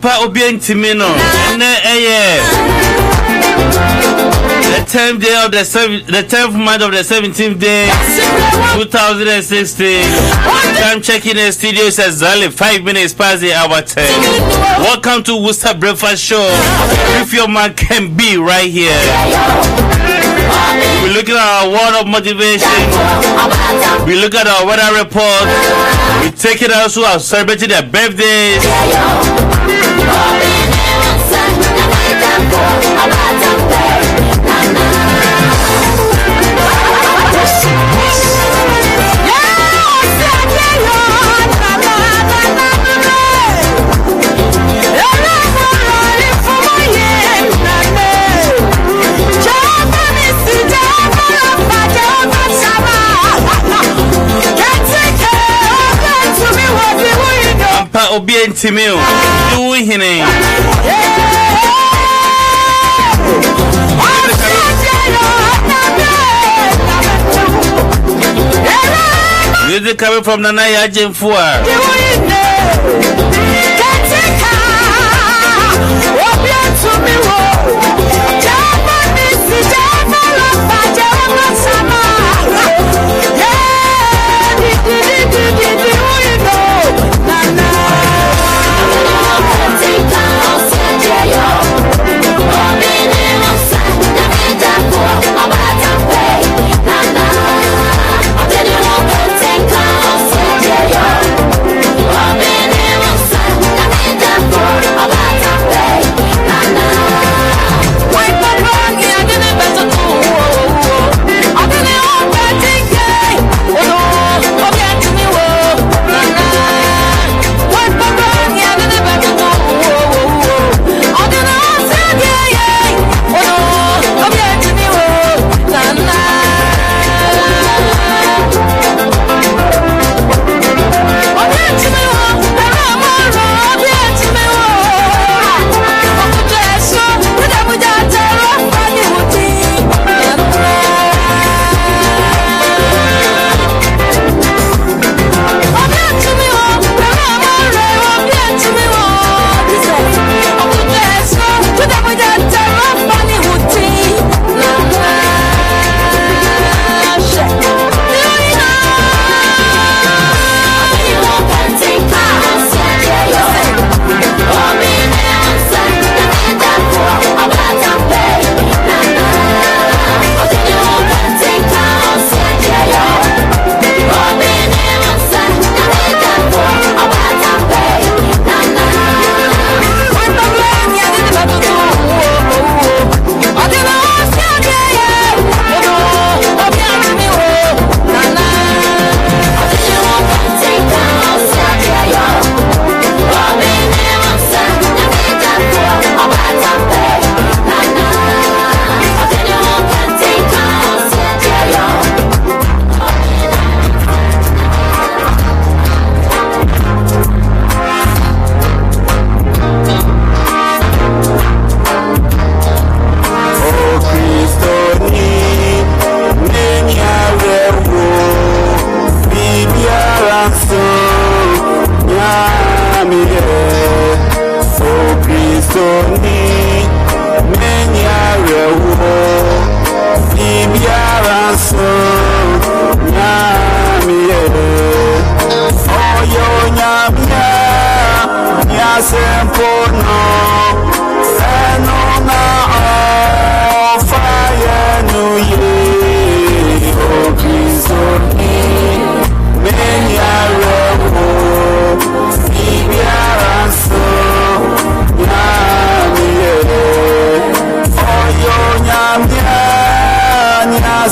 Ampa Obientimino, and the 10th day of the 10th month of the 17th day, 2016. Time checking the studio says only 5 minutes past the hour 10. Welcome to Worcester Breakfast Show. If your man can be right here. We look at our word of motivation. We look at our weather report. We take it out to our celebrating their birthdays. Obientimio, doing him. Music coming from Nanaya Jemfua.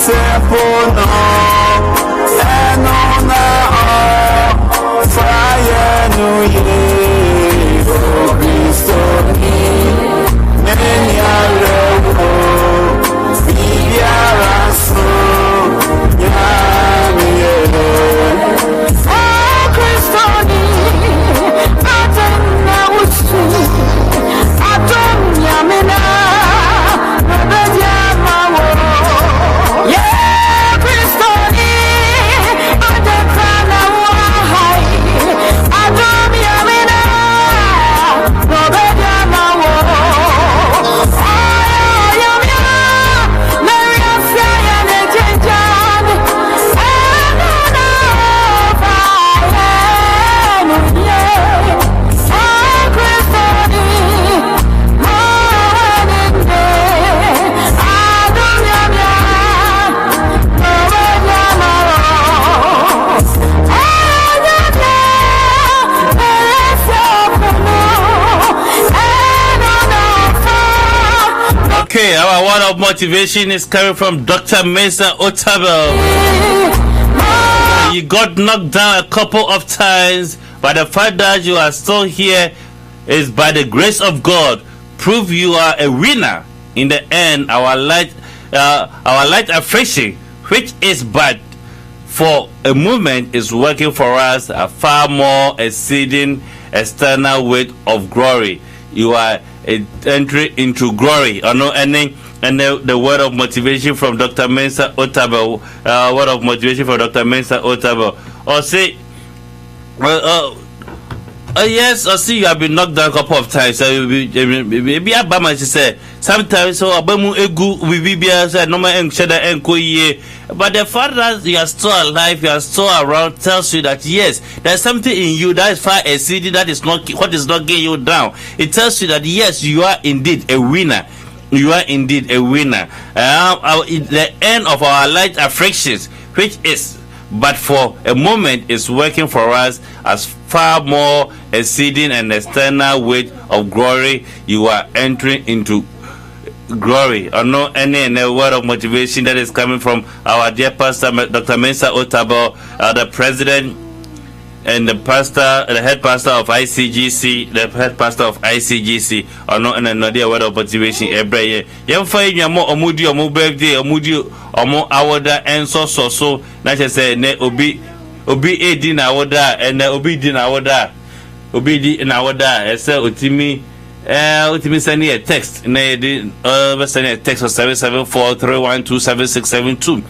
Simple Okay, our word of motivation is coming from Dr. Mesa Otabel. You got knocked down a couple of times, but the fact that you are still here is by the grace of God. Prove you are a winner. In the end, our light affliction, which is but for a moment, is working for us a far more exceeding external weight of glory. You are entering into glory. Or no ending. And the word of motivation from Dr. Mensa Otabel. Word of motivation from Dr. Mensa Otabel. Or say, yes, I see you have been knocked down a couple of times. So maybe Abama she said sometimes so Abamu egu we said no man but the fact that you are still alive, you are still around, tells you that yes, there's something in you that is far exceeding that is not what is not getting you down. It tells you that yes, you are indeed a winner. You are indeed a winner. The end of our light afflictions, which is but for a moment, is working for us as far more exceeding an external weight of glory. You are entering into glory. Or no any word of motivation that is coming from our dear pastor Dr. Mensa Otabel, the president and the head pastor of ICGC, or no another word of motivation every year. You find your more omudi or birthday or moody or more awoda and so not just say ne obi edin awoda and obi din awoda obi in awoda say utimi send a text na send a text of 774312767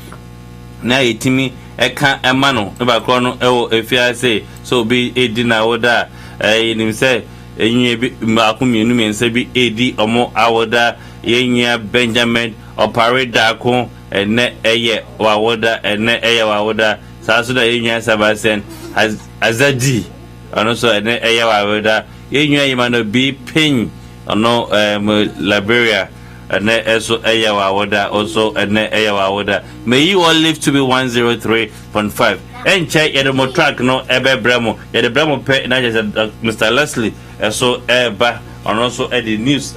na etimi eka emano eba krono ewo efia say so be edi na woda nim say enye bi makumienu mense bi edi omo awoda yenya Benjamin opareda ko ene eye wawoda ene eye wawoda saso da yenya sabasen azadi ono so ene eye wawoda yenya yimano bi pen ono Liberia ene eso eye wawoda also ene eye wawoda. May you all live to be 103.5 and check the mo track no ebe bremo the bremo pe na just Mr. Leslie so eba and also the news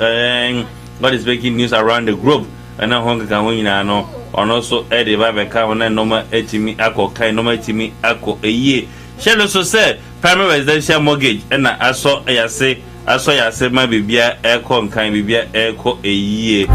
what is making news around the globe and now hunger can win no and also the Bible can na normal etimi ako kai normal etimi ako eye shall also say primary residential mortgage and I saw ya say my bibia aircon kind bibia airco eye.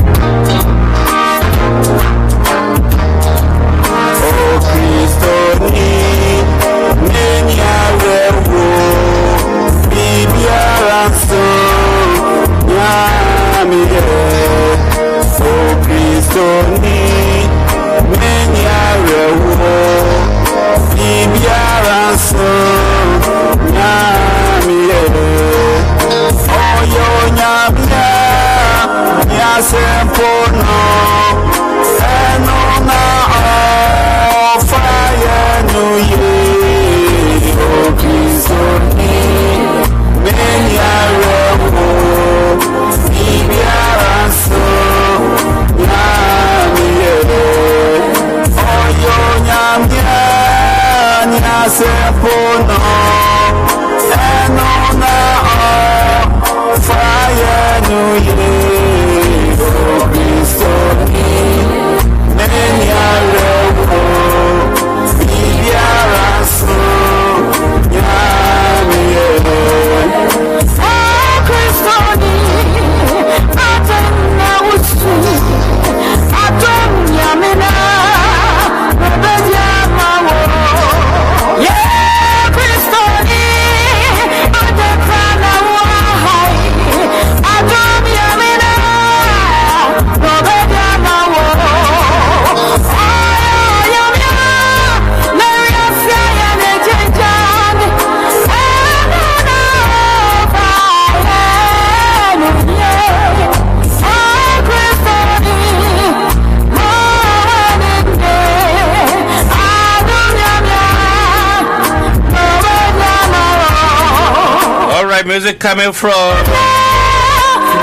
Music coming from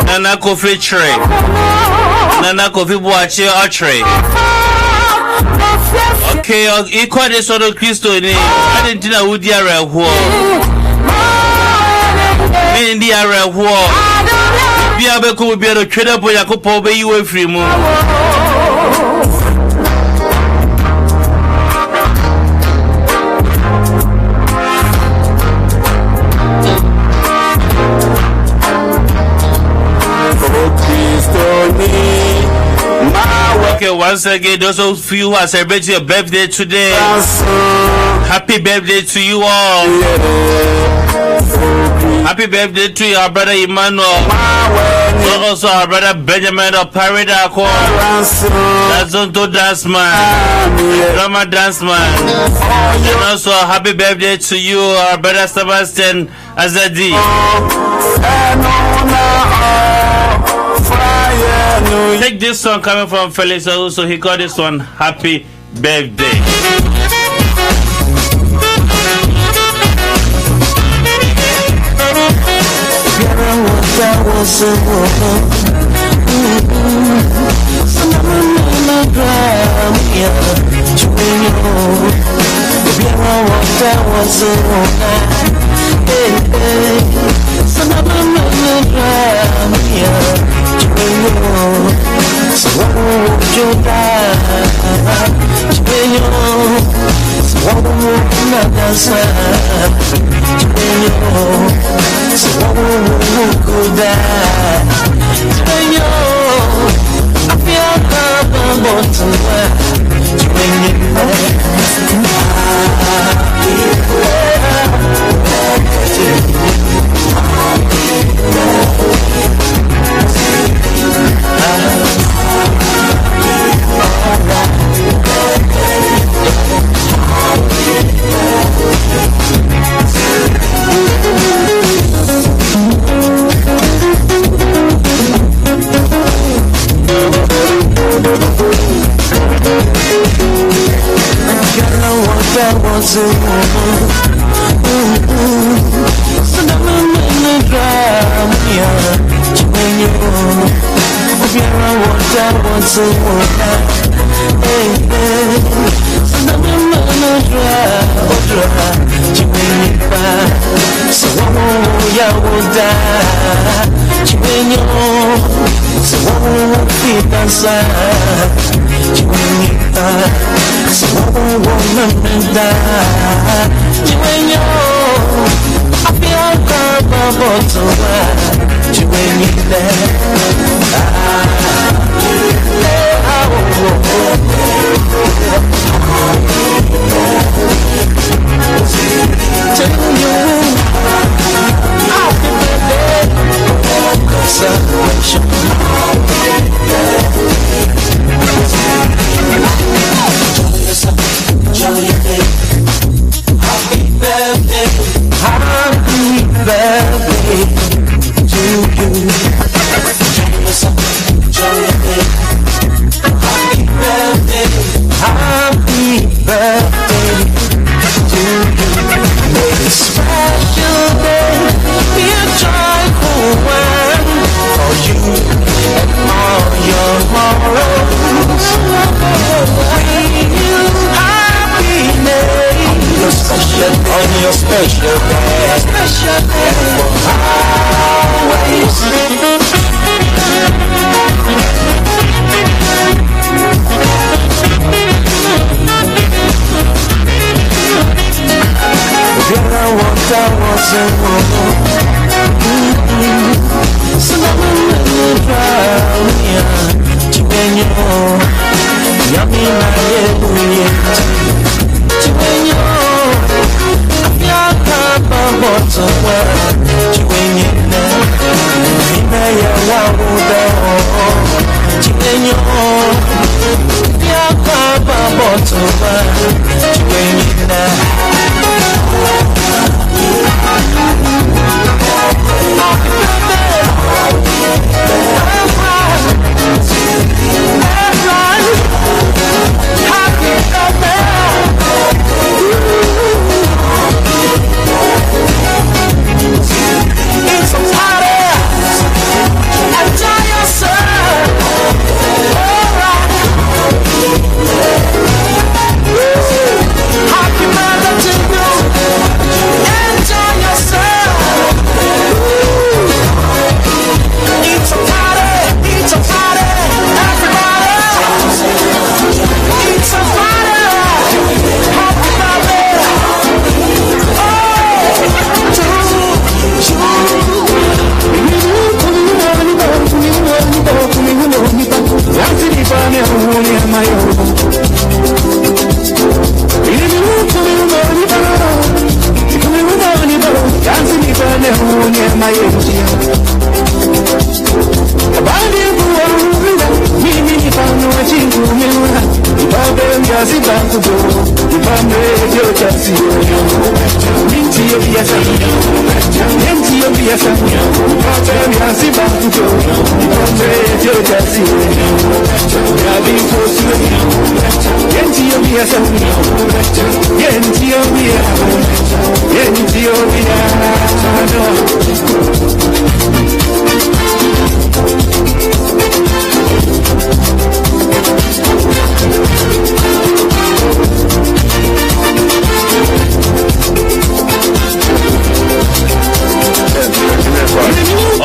Nana Kofi Tree, Nana Kofi Buachi Archery. Okay, equal this sort of Christo in Argentina would be a rare war. In the area war. Bia be ko bia no tweda po Yakobon be yi we free mu. Okay, once again, those of you who are celebrating your birthday today, happy birthday to you all. Happy birthday to your brother Emmanuel. Also our brother Benjamin of Parida. That's Zonto Dance Man, Drama Dance Man. And also happy birthday to you, our brother Sebastian Azadi. Take this song coming from Felix, so he called this one Happy Birthday.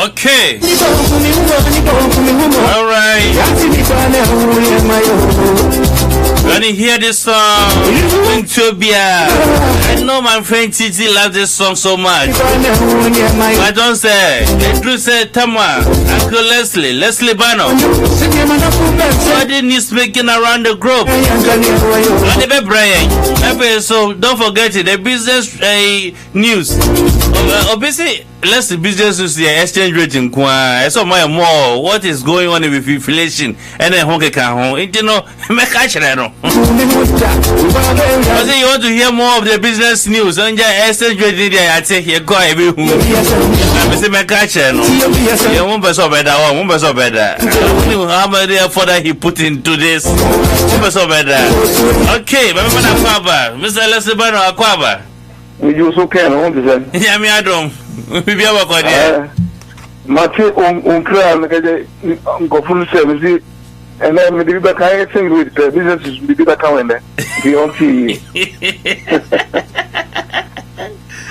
Okay. All right. When you hear this song, I know my friend Titi loves this song so much. I don't say, Drew said, Tama, Uncle Leslie Bano. Somebody needs making around the group. So don't forget it, the business news. Obviously, let's the business news here, exchange rate in Kwa. So my more, what is going on with inflation? And then Honka can you know, make a channel. I say you want to hear more of the business news and just exchange rate there. I say here go every home. I say make a channel. You won't be so better. Won't be so better. How many effort that he put into this? Won't be so better. Okay, Mr. Leslie Bano Aquaba. You also can, I want to say. Yeah, me, I don't. We be able to Mate on crown, go full service, and then we did the kind of thing with the businesses we did a calendar. Beyond tea.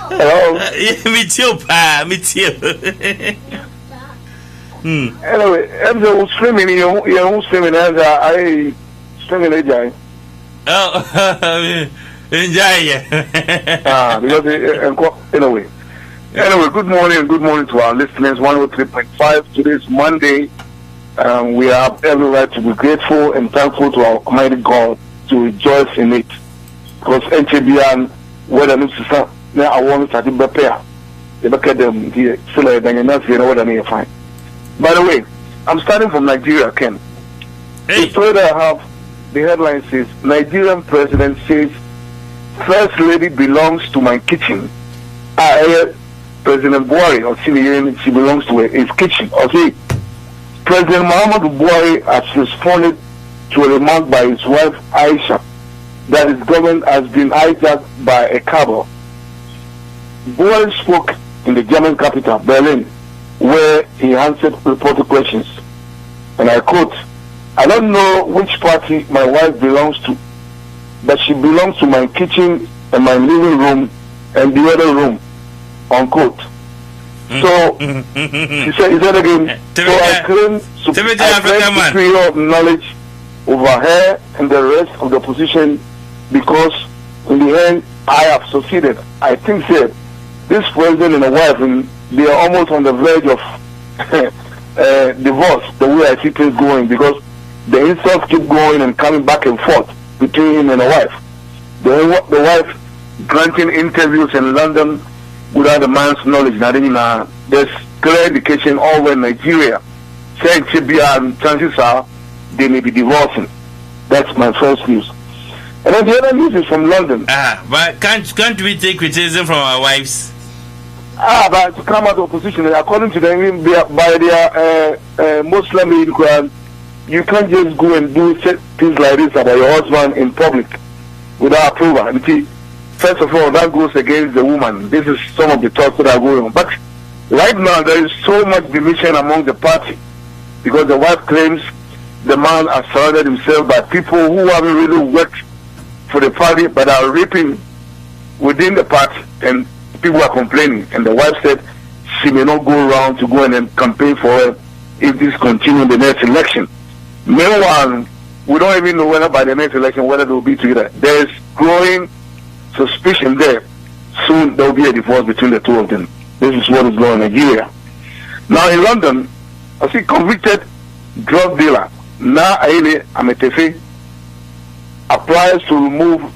Hello? Me too, pa, me too. Anyway, I'm the swimming, your own swimming as I swimming a giant. Oh, enjoy it. Because anyway, good morning to our listeners. 103.5. Today's Monday. We have every right to be grateful and thankful to our Almighty God, to rejoice in it. Because NVR, whether it's now I want to start to prepare. They look at them here, so like they're not here, what I need to find. By the way, I'm starting from Nigeria, Ken. Hey. The story that I have, the headline says, Nigerian president says, First Lady belongs to my kitchen. President Buhari, or she belongs to his kitchen. Okay. President Muhammadu Buhari has responded to a remark by his wife Aisha that his government has been hijacked by a cabal. Buhari spoke in the German capital, Berlin, where he answered reporter questions. And I quote, I don't know which party my wife belongs to, but she belongs to my kitchen and my living room and the other room, unquote. So, he said again, so I claim superior knowledge over her and the rest of the opposition because in the end I have succeeded. I think that this president and a wife, they are almost on the verge of divorce, the way I see things going, because the insults keep going and coming back and forth between him and the wife. The wife granting interviews in London without the man's knowledge. There's clear indication all over Nigeria saying chances are they may be divorcing. That's my first news. And then the other news is from London. But can't we take criticism from our wives? But to come out of opposition, according to them, by their Muslim Quran, you can't just go and do things like this about your husband in public without approval. And first of all, that goes against the woman. This is some of the talks that are going on. But right now, there is so much division among the party because the wife claims the man has surrounded himself by people who haven't really worked for the party but are reaping within the party, and people are complaining. And the wife said she may not go around to go and then campaign for her if this continues the next election. Meanwhile, we don't even know whether by the next election whether they will be together. There is growing suspicion there. Soon there will be a divorce between the two of them. This is what is going on in Nigeria. Now in London, I see convicted drug dealer Na Aile Ametefe applies to revoke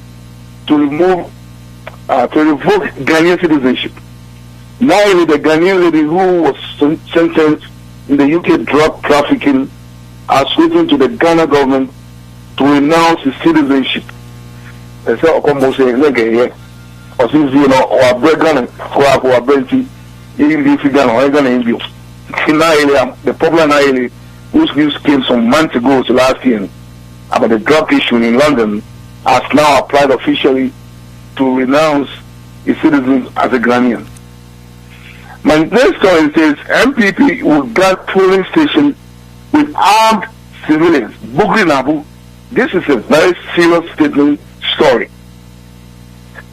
Ghanaian citizenship. Now, the Ghanaian lady who was sentenced in the UK drug trafficking has written to the Ghana government to renounce his citizenship. They say, "Okomo say, or since you know, or break Ghana, or break even Ghana, or Ghana in view." The problem whose news came some months ago to last year about the drug issue in London has now applied officially to renounce his citizenship as a Ghanaian. My next story says MPP will guard polling station with armed civilians. Bugri Nabu, this is a very serious statement story.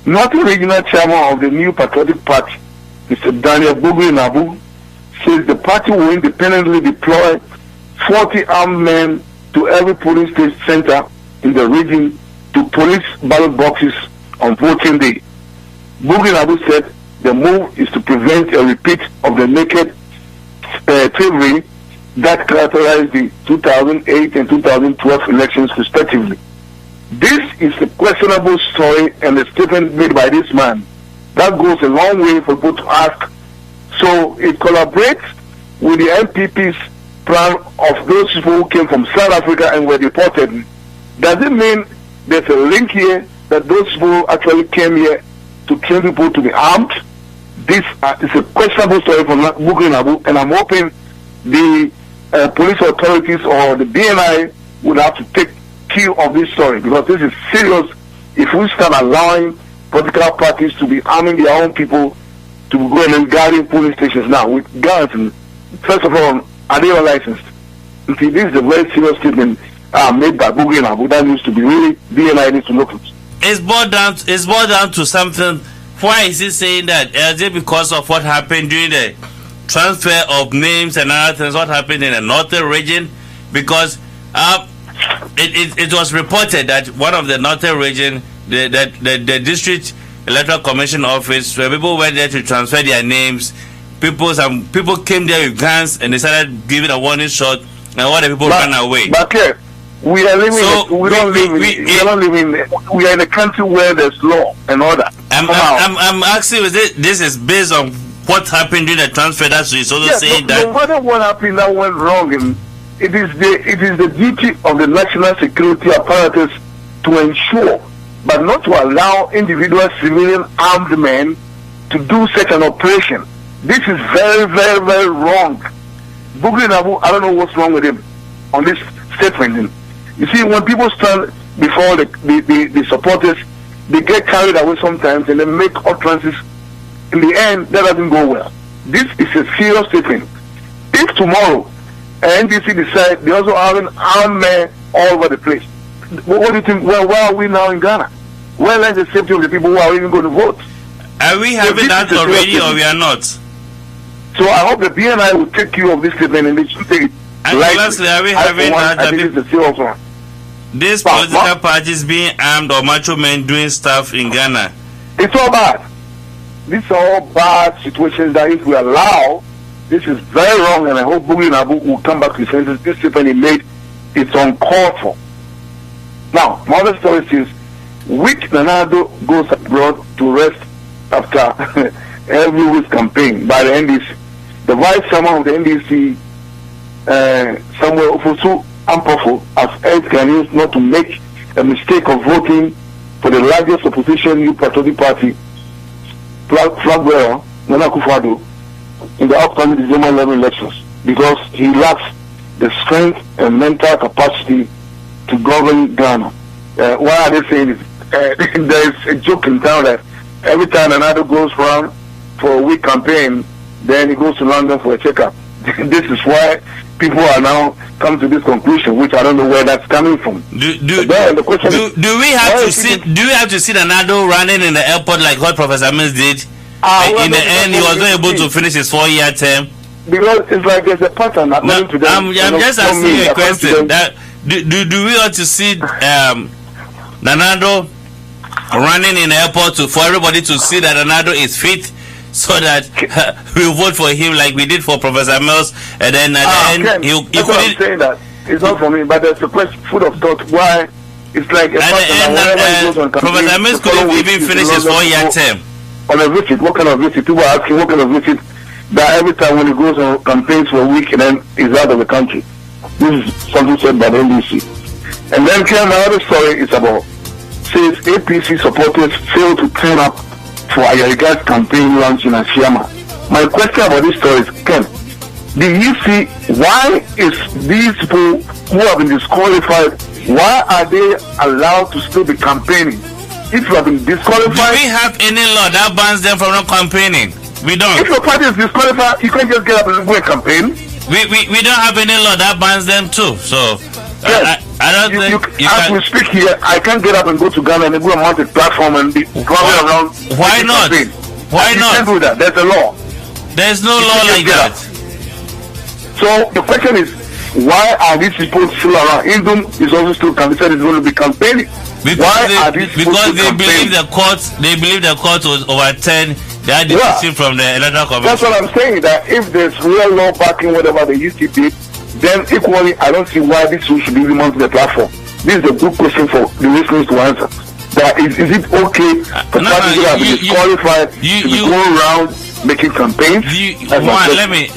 Northern Regional Chairman of the New Patriotic Party, Mr. Daniel Bugri Nabu, says the party will independently deploy 40 armed men to every polling station center in the region to police ballot boxes on voting day. Bugri Nabu said the move is to prevent a repeat of the naked thievery that characterized the 2008 and 2012 elections respectively. This is a questionable story and a statement made by this man that goes a long way for people to ask. So it collaborates with the MPP's plan of those people who came from South Africa and were deported. Does it mean there's a link here that those people actually came here to train people to be armed? This is a questionable story from Bugri Nabu, and I'm hoping the police authorities or the BNI would have to take cue of this story, because this is serious. If we start allowing political parties to be arming their own people to go and guarding police stations now with guns, first of all, are they all licensed? See, this is a very serious statement made by Bugri Nabu that needs to be really, BNI needs to look at. It's boiled down to something. Why is he saying that? Is it because of what happened during the transfer of names and other things? What happened in the northern region? Because it was reported that one of the northern region, the district electoral commission office, where people went there to transfer their names, some people came there with guns and they started giving a warning shot, and all the people ran away. But we are living. So we are in a country where there's law and order. I'm asking, this is based on what happened during the transfer? That's also saying that no matter what happened that went wrong, and it is the duty of the national security apparatus to ensure, but not to allow individual civilian armed men to do such an operation. This is very, very, very wrong. Bugri Nabu, I don't know what's wrong with him on this statement. You see, when people stand before the supporters, they get carried away sometimes and they make utterances. In the end, that doesn't go well. This is a serious statement. If tomorrow NDC decide they also have an armed men all over the place, what do you think? Well, where are we now in Ghana? Where is the safety of the people who are even going to vote? Are we having that already, or we are not? So I hope the BNI will take care of this statement and they should take it. And lastly, are we having that? I think it's a serious one. These political parties being armed or macho men doing stuff in Ghana? It's all bad. These are all bad situations that if we allow, this is very wrong, and I hope Bugri Nabu will come back to senses. This statement he made, it's uncalled for. Now, my other story is, weak Nanado goes abroad to rest after every week's campaign by the NDC. The vice chairman of the NDC, Samuel Ofosu Ampofo, has urged Ghanaians not to make a mistake of voting for the largest opposition New Patriotic Party, flag bearer, Nana Akufo-Addo, in the upcoming December 11 elections, because he lacks the strength and mental capacity to govern Ghana. Why are they saying this? There is a joke in town that every time Nanado goes around for a week campaign, then he goes to London for a checkup. This is why people are now come to this conclusion, which I don't know where that's coming from. Do we have to see Nanado running in the airport like what Professor Mills did? In the end, he was not able to finish his 4-year term. Because it's like there's a pattern. I'm just asking you a question. Do we want to see Nanado running in the airport for everybody to see that Nanado is fit, so that we vote for him like we did for Professor Mills, and then at the end he couldn't. I'm saying that it's not for me, but there's a question, food of thought. Why it's like a Professor Mills couldn't even finish his 4-year term. on a visit. What kind of visit? People are asking what kind of visit. That every time when he goes on campaigns for a week and then he's out of the country. This is something said by the NBC. And then came another story. It's about says APC supporters failed to turn up for Ayariga's campaign launch in Asiama. My question about this story is, Ken, do you see why is these people who have been disqualified, why are they allowed to still be campaigning? If you have been disqualified, do we have any law that bans them from not campaigning? We don't. If your party is disqualified, you can't just get up and go and campaign. We don't have any law that bans them too. So yes. I don't think you as can. we speak here, I can't get up and go to Ghana and go and mount a platform and be traveling around. Why not? Campaign. Why not? You can't do that. There's a law. There's no law like that. So the question is, why are these people still around? Indum is also still considered going to be campaigning. Because they believe the court was overturned that decision from the electoral commission. That's what I'm saying. That if there's real law backing whatever the UC did, then equally I don't see why this should be removed to the platform. This is a good question for the listeners to answer. That is it okay for parties who have been disqualified to be going around making campaigns? Let me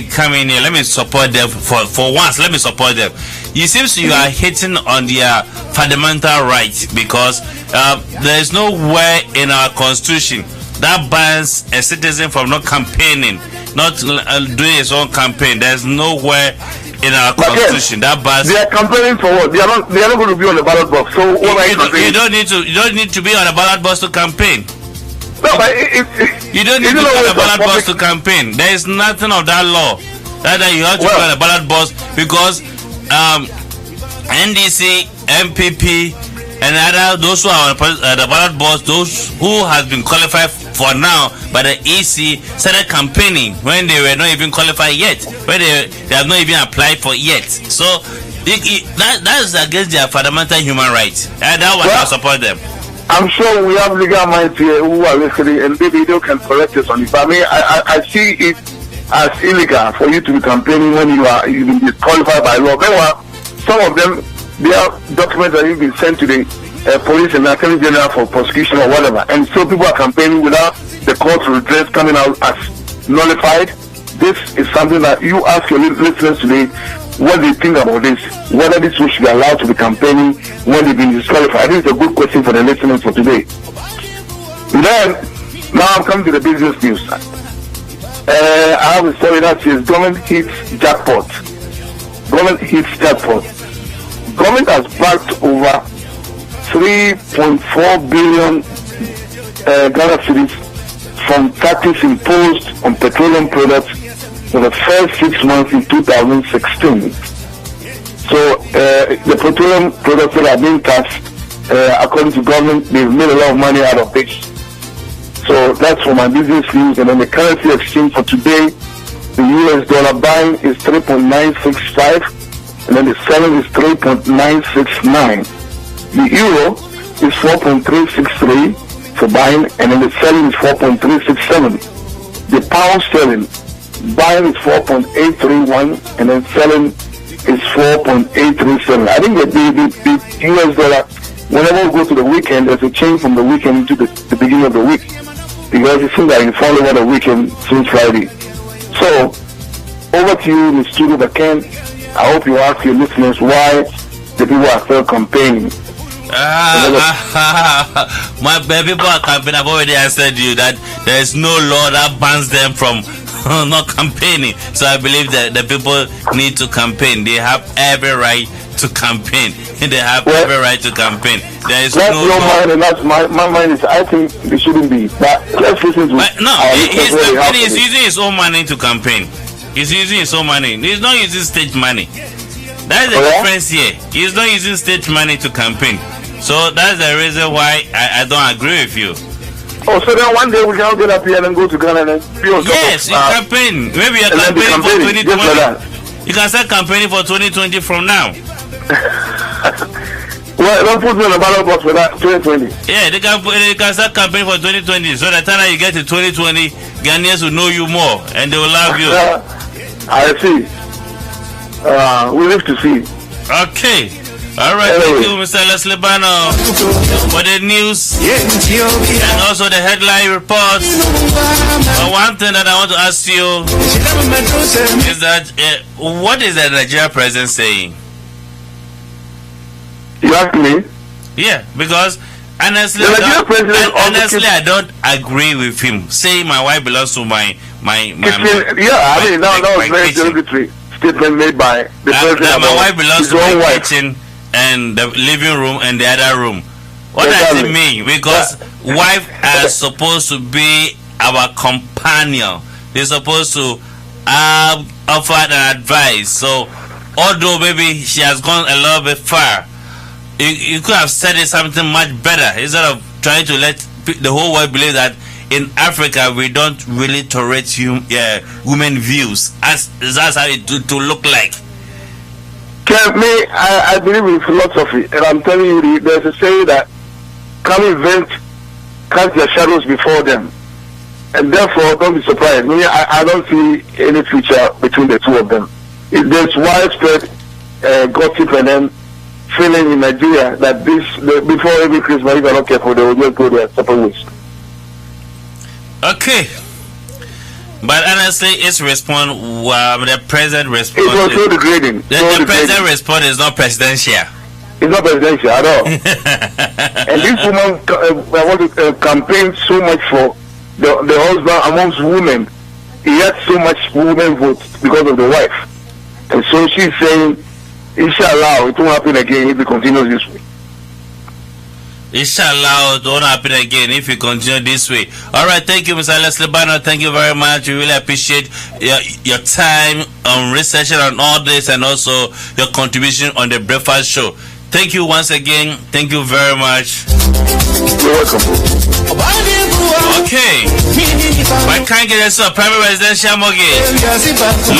come in here. Let me support them for once. Let me support them. It seems you are hitting on their fundamental rights because there is nowhere in our constitution that bans a citizen from not campaigning, not doing his own campaign. There's nowhere in our constitution that bans. They are campaigning for what? They are not going to be on the ballot box. So what are you campaigning? You don't need to be on the ballot box to campaign. No, but you don't need to be on the ballot box to campaign. There is nothing of that law that you have to be on the ballot box because NDC, MPP, and other those who are on the ballot box, those who have been qualified for now by the EC started campaigning when they were not even qualified yet, when they have not even applied for yet. So that is against their fundamental human rights. And that was I support them. I'm sure we have legal minds here who are listening, and maybe they can correct us on it. But I mean, I see it as illegal for you to be campaigning when you've been disqualified by law. Meanwhile, some of them, their documents that you've been sent to the police and attorney general for prosecution or whatever, and so people are campaigning without the court redress coming out as nullified. This is something that you ask your listeners today what they think about this, whether this should be allowed to be campaigning when they've been disqualified. This is a good question for the listeners for today. Then, now I'm coming to the business news. I have a story that says government hits jackpot. Government hits jackpot. Government has backed over 3.4 billion Ghana cedis from taxes imposed on petroleum products for the first 6 months in 2016. So the petroleum products that are being taxed, according to government, they've made a lot of money out of this. So that's for my business news. And then the currency exchange for today, the US dollar buying is 3.965, and then the selling is 3.969. The euro is 4.363 for buying, and then the selling is 4.367. The pound sterling buying is 4.831, and then selling is 4.837. I think that the US dollar, whenever we go to the weekend, there's a change from the weekend to the beginning of the week, because it seems like it's all over the weekend since Friday. So, over to you in the studio, but Ken, I hope you ask your listeners why the people are still campaigning. My people are campaigning. I've already answered you that there is no law that bans them from not campaigning. So I believe that the people need to campaign. They have every right to campaign. They have every right to campaign. There is that's no your law. mind, and that's my mind is. I think they shouldn't be. But let's listen to. He's using his own money to campaign. He's using his own money. He's not using state money. That's the difference here. He's not using state money to campaign. So that's the reason why I don't agree with you. Oh, so then one day we can all get up here and then go to Ghana and build. Yes, you campaign. Maybe you're campaigning for 2020. You can start campaigning for 2020 from now. Well, don't put me on the ballot box for that 2020. Yeah, they can start campaigning for 2020. So the time that you get to 2020, Ghanaians will know you more and they will love you. I see. We live to see. Okay. All right, thank you, Mr. Leslie Bano, for the news and also the headline reports. But one thing that I want to ask you is that what is the Nigeria president saying? You ask me? Yeah, because honestly, I don't agree with him. Saying my wife belongs to my yeah, I mean, that was very derogatory statement made by the president. My wife belongs to my kitchen and the living room and the other room. What does it mean? Because wife are supposed to be our companion. They're supposed to offer an advice. So, although maybe she has gone a little bit far, you could have said it something much better instead of trying to let the whole world believe that in Africa we don't really tolerate women views. That's how it to look like. I believe in philosophy, and I'm telling you, there's a saying that coming events cast their shadows before them, and therefore don't be surprised. I don't see any future between the two of them. There's widespread gossip and then feeling in Nigeria that before every Christmas, if they're not careful, they will just go their separate ways. Okay. But honestly, its response, the president response. It was so degrading. The president response is not presidential. It's not presidential at all. And this woman, I want to campaign so much for the husband amongst women. He had so much women votes because of the wife. And so she's saying, inshallah, it won't happen again if it continues this way. Inshallah, it won't happen again if you continue this way. All right, thank you, Mr. Leslie Bano. Thank you very much. We really appreciate your time on researching on all this and also your contribution on the breakfast show. Thank you once again. Thank you very much. You're welcome. Okay. My can't get us a private residential mortgage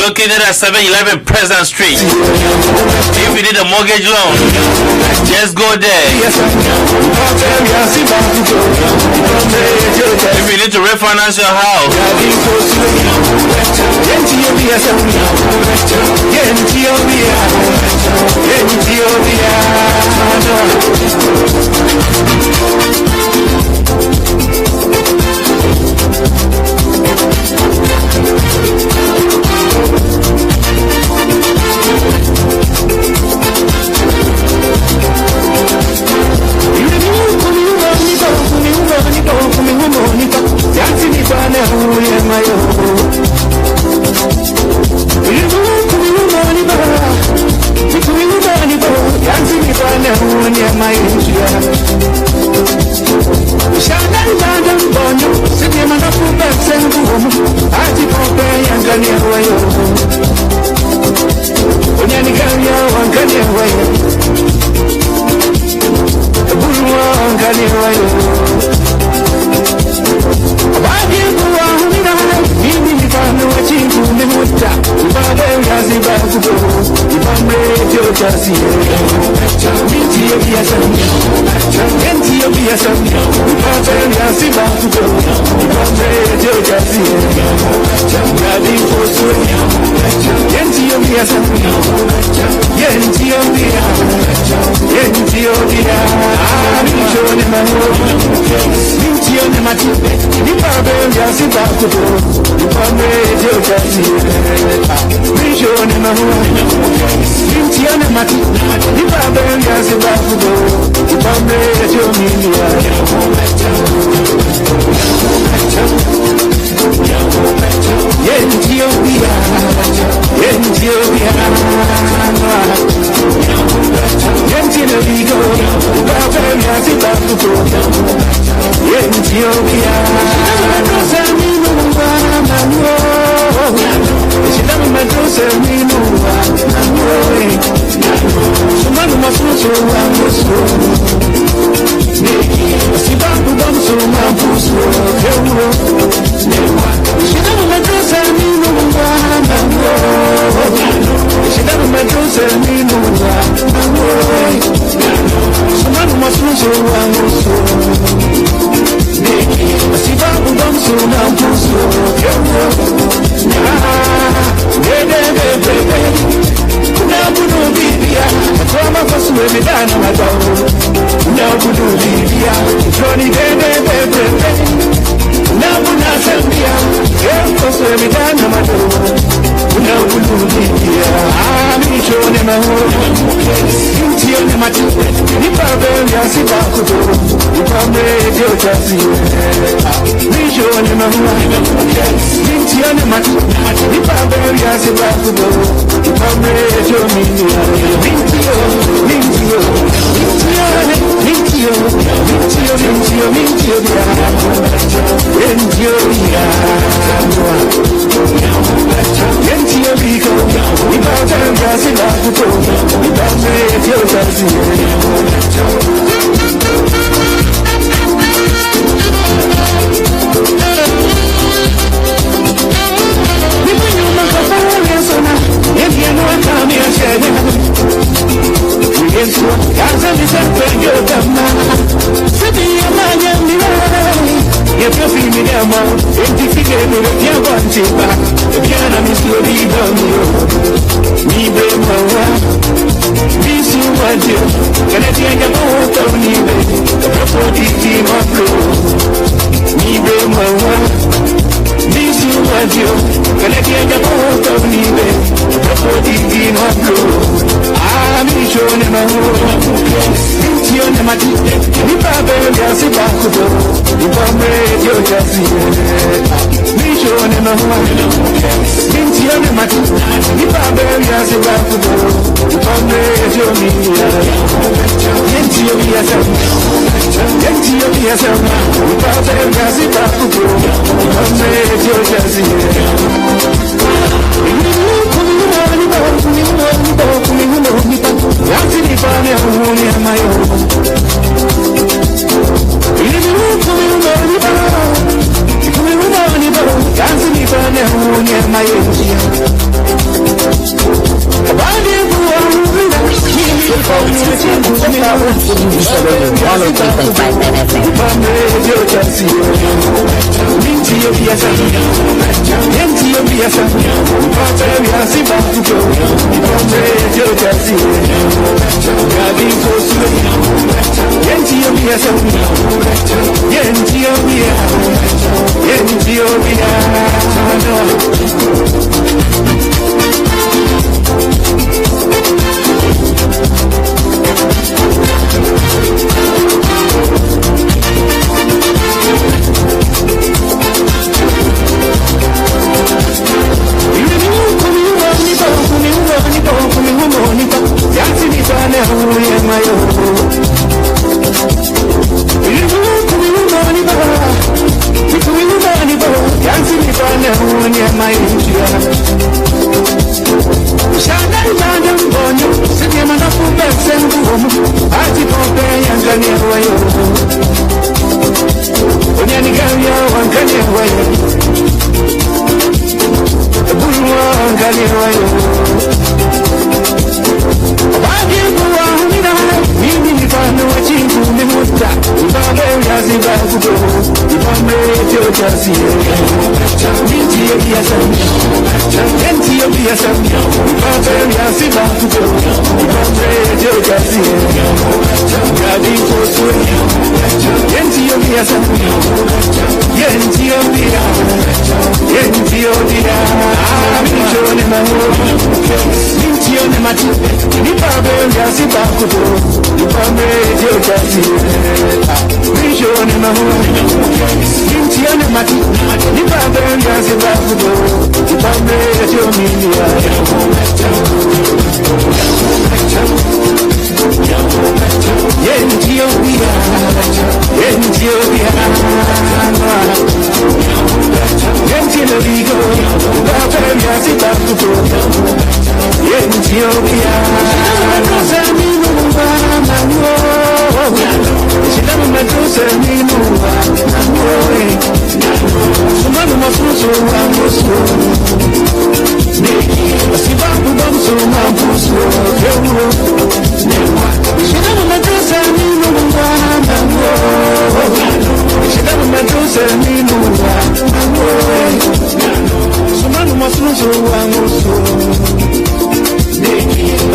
located at 711 President Street. If you need a mortgage loan, just go there. If you need to refinance your house, Come on,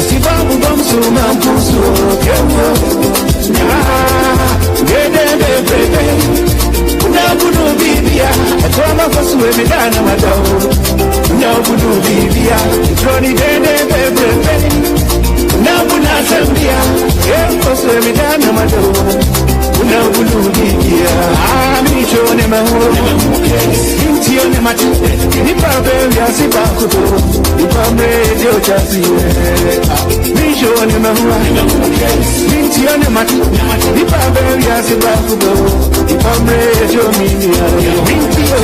Sibabu bamsu mampusu me down on my door. No Budu Bibia, Johnny Dene, now Buna Zambia, yeah, me down on my door. No Budu Bibia, I'm showing him a home. Into your mati, Nipa Bella Sibakuto, Nipa Radio Chassi, me showing him a home. Into your mati, Nipa Bella Sibakuto, Nipa Radio Media, Mintio,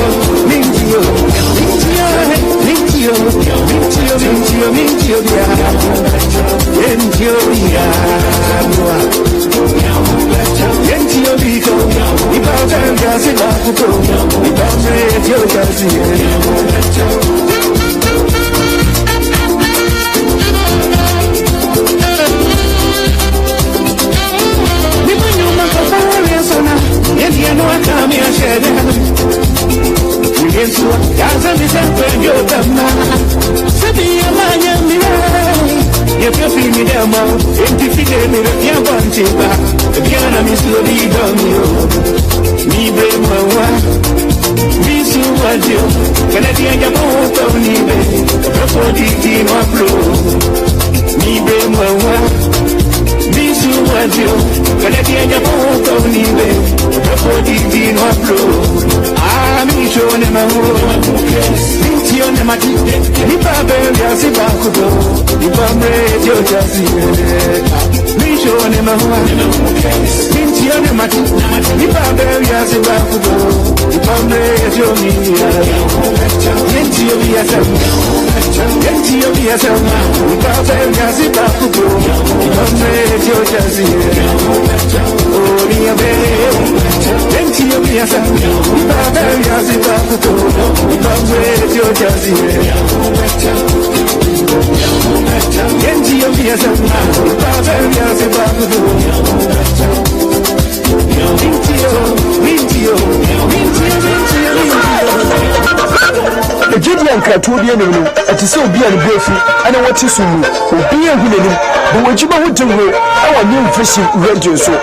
It is so be a brief, and what is soon, be a winning, the way you want to go, our new fishing radio so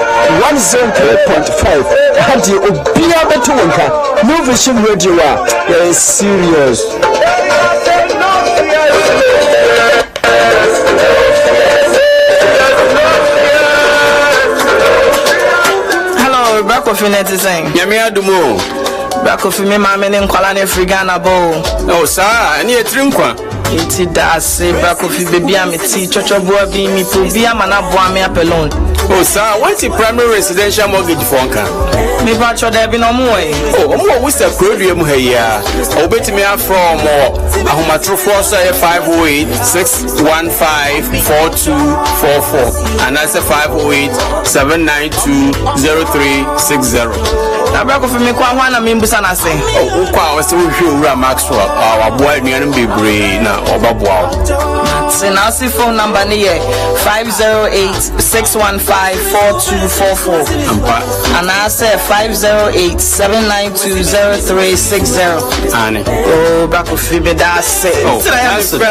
103.5. Had you be a better one, no fishing radio, is serious. Hello, back of your net is saying, Yamia Dumo. Back of me, my men in Colane Frigana Bow. Oh, sir, I need a trinkwa. It does say back of you, baby. I'm a teacher, boy, be me, be a man, boy, me up alone. Oh, sir, what's the primary residential mortgage for? Me batch there be no more. Oh, more with the podium here. Oh, bet me up from a true force 508 615 4244. And that's a 508 792 0360. Now, back of me, Kwana Mimbusana say, oh, I was so sure Maxwell, our boy, near be brain or Babuao. So now, see phone number near 508 615 4244. And I said 508 792 0360. Annie, oh, back of me, that's it. Oh, that's it.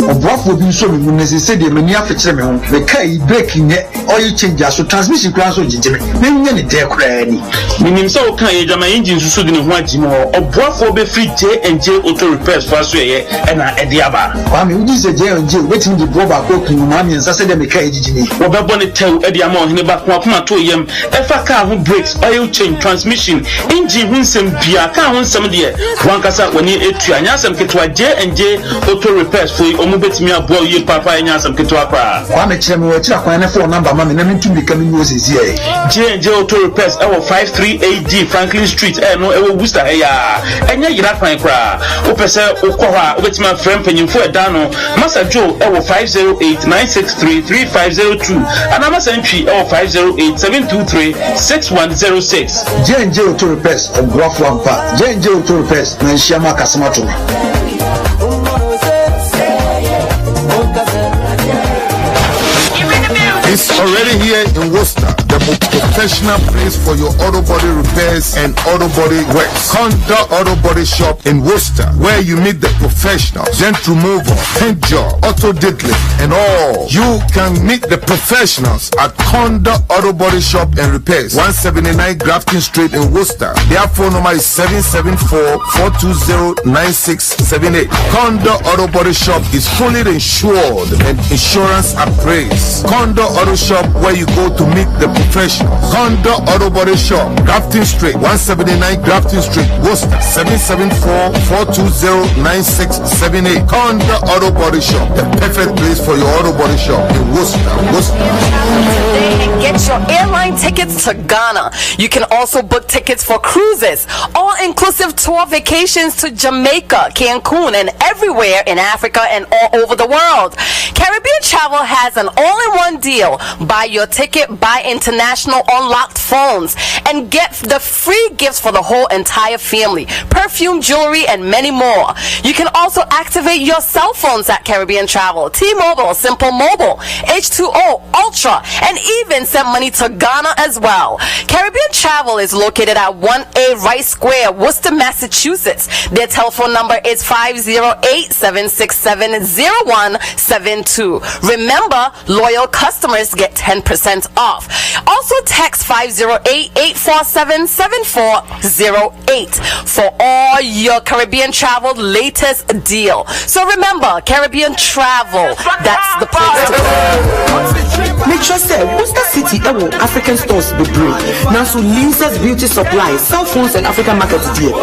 What would be so when they said the many of the K breaking oil changes so transmission class of Jimmy. Many dear cranny. Meaning so can you my engines so didn't want you more or what for be free J and J auto repairs for Sway and Ediaba. I mean, this is a J and J waiting the Boba cooking money and Saturday Mekay Jimmy. What about the tell Ediamon in about Wapma to him? If a car who breaks oil change transmission, engine wins some Pia car on some dear. One cassa when you eat and Yasam get to a J and J auto repairs for you. Bet me a boy, you papa, and Yasam Kituapa. I'm a chairman, which I find a phone number, mammy, and to becoming was here. J&J Auto Repairs, our 538D Franklin Street, and no, Worcester, and yet you're not fine cry. Opesa, Okora, with my friend Penny for a Dano, Master Joe, our 508 963 3502, and I'm a century, our 508 723 6106. J&J Auto Repairs, a gruff one part. J&J Auto Repairs, and Shama Casamato. It's already here in Worcester. the most professional place for your auto body repairs and auto body works. Conda Auto Body Shop in Worcester, where you meet the professionals, dent removal, paint job, auto detailing, and all. You can meet the professionals at Conda Auto Body Shop and Repairs, 179 Grafton Street in Worcester. Their phone number is 774-420-9678. Conda Auto Body Shop is fully insured and insurance appraised. Conda Auto Shop, where you go to meet the professionals. Conda Auto Body Shop, Grafton Street, 179 Grafton Street, Worcester, 774-420-9678. Conda Auto Body Shop, the perfect place for your auto body shop in Worcester. And get your airline tickets to Ghana. You can also book tickets for cruises, all-inclusive tour vacations to Jamaica, Cancun, and everywhere in Africa and all over the world. Caribbean Travel has an all-in-one deal. Buy your ticket, buy international unlocked phones, and get the free gifts for the whole entire family, perfume, jewelry, and many more. You can also activate your cell phones at Caribbean Travel, T-Mobile, Simple Mobile, H2O, Ultra, and even send money to Ghana as well. Caribbean Travel is located at 1A Rice Square, Worcester, Massachusetts. Their telephone number is 508-767-0172. Remember, loyal customers get 10% off. Also text 508-847-7408 for all your Caribbean Travel latest deal. So remember, Caribbean Travel, that's the place to go. Make sure say Worcester City African stores be brave. Now so Linsa's Beauty Supply, cell phones and African market deal.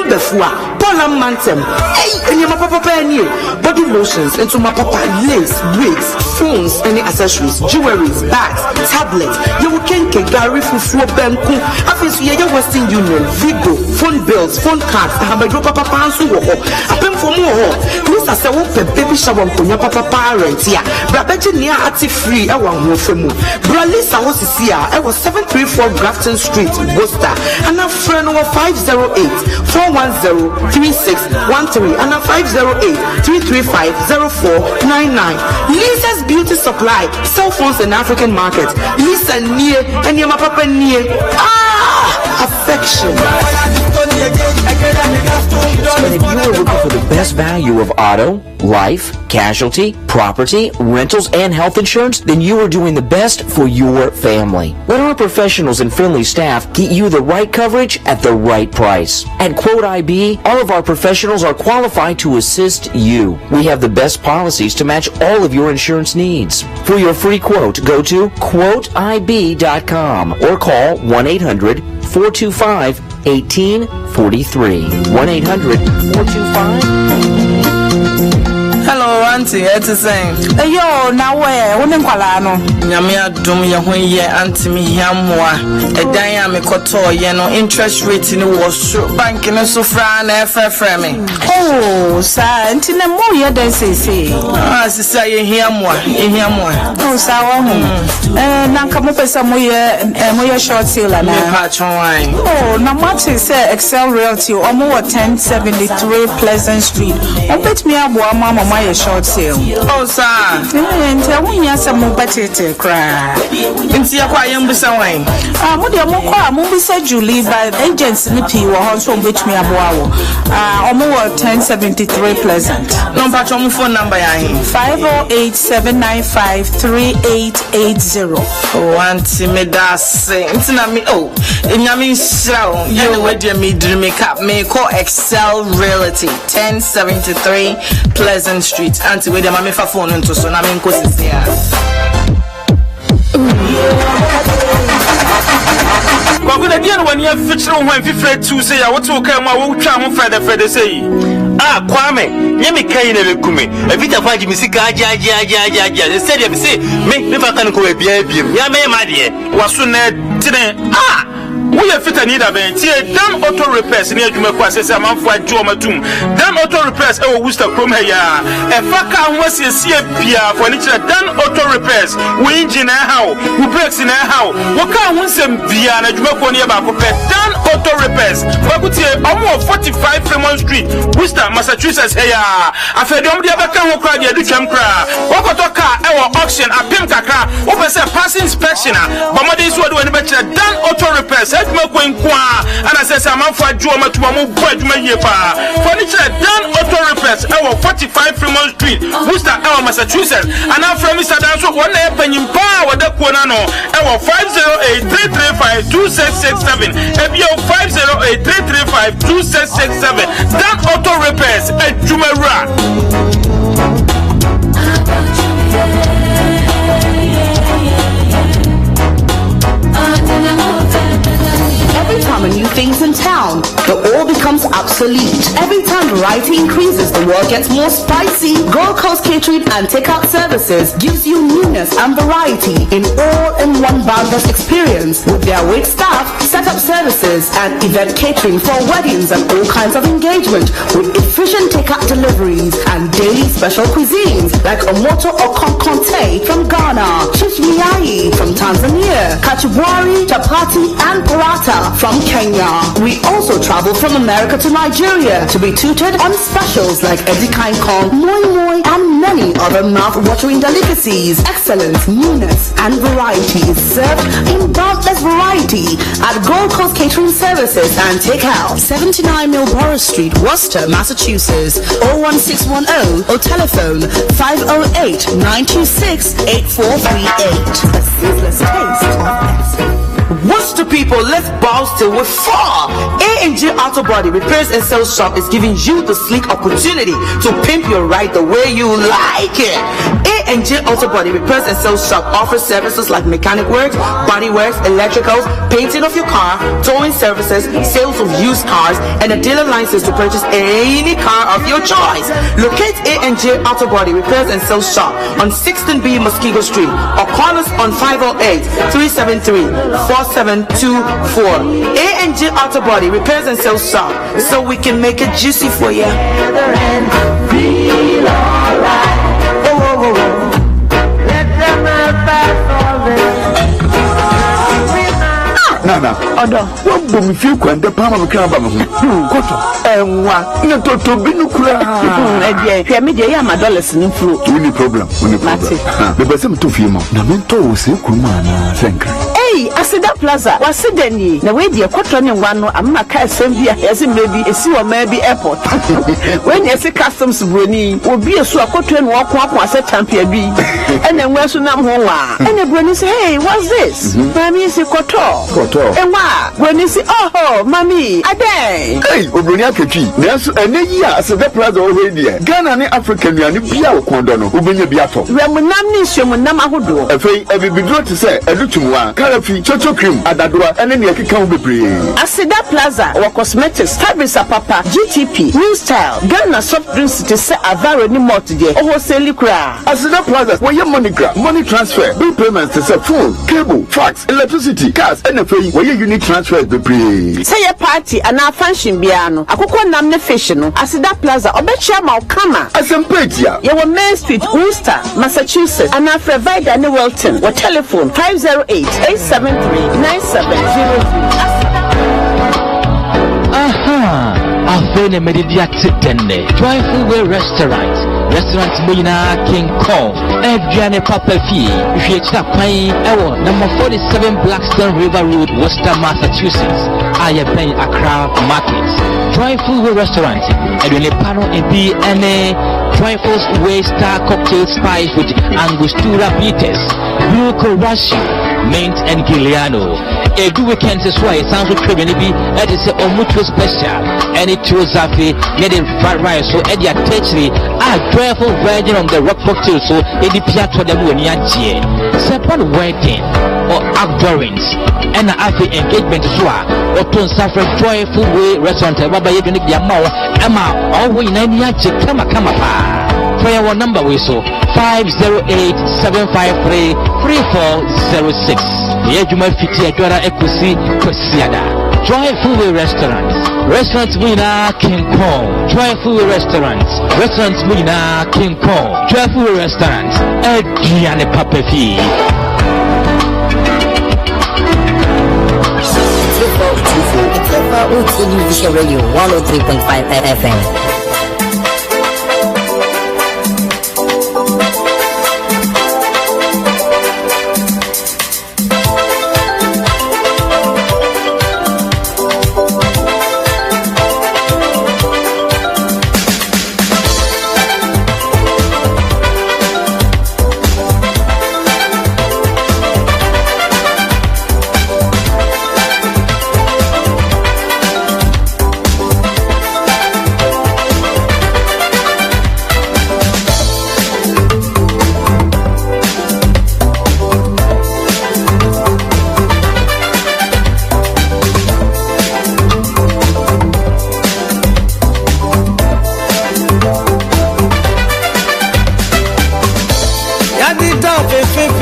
Before Polam Mantem, hey, and your papa penny, body lotions, and to my papa lace, wigs, phones, any accessories, jewelries, bags, tablets. You can get Gary for Banku. Obviously, your Western Union, Vigo, phone bills, phone cards. I have a drop papa and so on. I pay for more. Please, I say, what baby shower for your papa parents here. But I bet you near at free. I want more from you. Bralisa was here. I was 734 Grafton Street, Worcester, and a friend over 508-410-3613 and a 508-335-0499. Lisa's Beauty Supply, cell phones and African market. Lisa near and your papa near. Affection. And if you are looking for the best value of auto, life, casualty, property, rentals, and health insurance, then you are doing the best for your family. Let our professionals and friendly staff get you the right coverage at the right price. At Quote IB, all of our professionals are qualified to assist you. We have the best policies to match all of your insurance needs. For your free quote, go to quoteib.com or call 1-800-425-1843. 1-800-425-1843. Hello, Auntie, it's the same. Yo, now where? Women Colano. Yamia Dum Yahuye, Auntie me Yamwa. A diame koto, yeno interest rate in the wash banking and so fran framing. Oh, sir, Auntie Namoya, they say. Ah, sister, you hear more. Oh, sir, Nankamupa Samoya and Moya short sale and patch wine. Oh, Namati say Excel Realty, or more 1073 Pleasant Street. I bet me a mama. My short sale. Oh, sir. And I want you some more better cry. Into your quiet wine. Said Julie by agents in the P were also which me a bow. Almost 1073 Pleasant. No patron phone number 508-795-3880. Oh, Auntie me das it's not me. Oh, in Yamin show. You know what you me make up me call Excel Realty 1073 Pleasant Street. Auntie, where the mammy for phone into so I'm in Cosia. But when again, when you have fictional when you fret to say, I want to come, I will try on Friday say. Kwame, Yemi Kaine Kumi, a bit of Haji Missika, the stadium say, make never can go a baby. Yame, my dear, was soon today. We have fit a need of it. Dam auto repairs near Jumaqua says a man for Jomatum. Dam auto repairs, oh, Worcester from here. A faka was a CPR for nature. Dam auto repairs. We engine a how, who breaks in a how. What can one send via a Jumaqua near Bacope? Dam auto repairs. Bakuti, almost 45 Fremont Street, Worcester, Massachusetts. Here, I fed on the other can cry, the Ducham cry. Wakotoka, auction apem kakra open say passing inspection bamade so do any better Dan Auto Repairs head me ko nkwa ana say amanfo adwo matuma mo bo adwuma yie pa furniture Dan Auto Repairs e wo 45 Fremont Street Worcester e Massachusetts ana from Mr. Dan so won na panyim pa wada ko na no e wo 508-335-2667 e bi 508-335-2667 Dan Auto Repairs adwumawura. Every time a new thing's in town, the oil becomes obsolete. Every time variety increases, the world gets more spicy. Gold Coast Catering and Takeout Services gives you newness and variety in all-in-one boundless experience with their wait staff, setup services, and event catering for weddings and all kinds of engagement with efficient takeout deliveries and daily special cuisines like omoto or conte from Ghana, chishmiai from Tanzania, kachibwari, chapati, and paratha from Kenya. We also travel from America to Nigeria to be tutored on specials like Edikain Kong, Moi Moi, and many other mouth-watering delicacies. Excellence, newness, and variety is served in boundless variety at Gold Coast Catering Services and Takeout, 79 Millborough Street, Worcester, Massachusetts, 01610 or telephone 508-926-8438. A ceaseless taste of excellence. What's the people? Let's bounce till we're far. A&J Auto Body Repairs and Sales Shop is giving you the sleek opportunity to pimp your ride the way you like it. A&J Auto Body Repairs and Sales Shop offers services like mechanic works, body works, electricals, painting of your car, towing services, sales of used cars, and a dealer license to purchase any car of your choice. Locate A&J Auto Body Repairs and Sales Shop on 16B Mosquito Street or call us on 508-373-4724. A&J Auto Body Repairs and Sales Shop, so we can make it juicy for you. Nana, what do we feel when the palm of the crab? And one, you know, to be no crab. My dollars in flu. Any problem? The best to feel more. Namento, say, Kumana, thank you. Hey, I said that plaza was suddenly the way the cotton and one. I'm not casting via as maybe a sea or maybe airport. When you say customs bruni will be a swap cotton walk up was a champion B. And then where's Sunam Hoa? And the bruni say, hey, what's this? Mammy is a cotton. And why? When you say, oh, mommy, a day. Hey, Obruniaki, yes, and then yes, the plaza already. Ghana, African, and Pia Condono, Ubina Biato. Ramunamnisha, Namahudo. A fay, I will be glad to say, a little one, Calafi, Chocho Cream, Adadua, and then you can be free. I said that plaza or cosmetics, Fabrics Papa, GTP, New Style, Ghana soft drinks to say a very more today. Oh, say Lucra. I said that plaza where your money transfer, bill payments to say phone, cable, fax, electricity, cars, and a fee where your unit transfer be free. Say a party and our function piano. I could name the fashion. I said that plaza or betcha Malkama. I said Petia. You were Main Street, Worcester, Massachusetts, and I provide any Welton or telephone 508-873-9703. Aha! Afene Medidia Titene, Joyful Way Restaurant Moina King Kong, Adriane Papa Fee, Fiesta Pine, Ewo, number 47 Blackstone River Road, Worcester, Massachusetts. I have been Accra Market. Joyful Way Restaurant, Adriane Pano and BNA, Joyful's Way Star Cocktail Spice with Angostura Beaters, Blue Korashi, Mint and Giuliano. A good weekend is why it sounds like Trinity, that is a mutual special. And it was Zafi, get it fried rice, so Eddie Tetri, a joyful virgin on the rock cocktail, so Eddie Piatro de Muniachi. Second wedding or outdoorings, and a happy engagement as well, or to suffer Joyful Way Restaurant, Baba Unique Yamau, Emma, all we 98, Kama. For our number we saw 508-753-3406. The Ejuma Fiti Adora Ekusi Kosiada. Joyful Way Restaurants winner King Kong. Joyful Way Restaurants winner King Kong. Joyful Way Restaurants Adriane Papefi. Television Radio 103.5 FM. did up a fifth.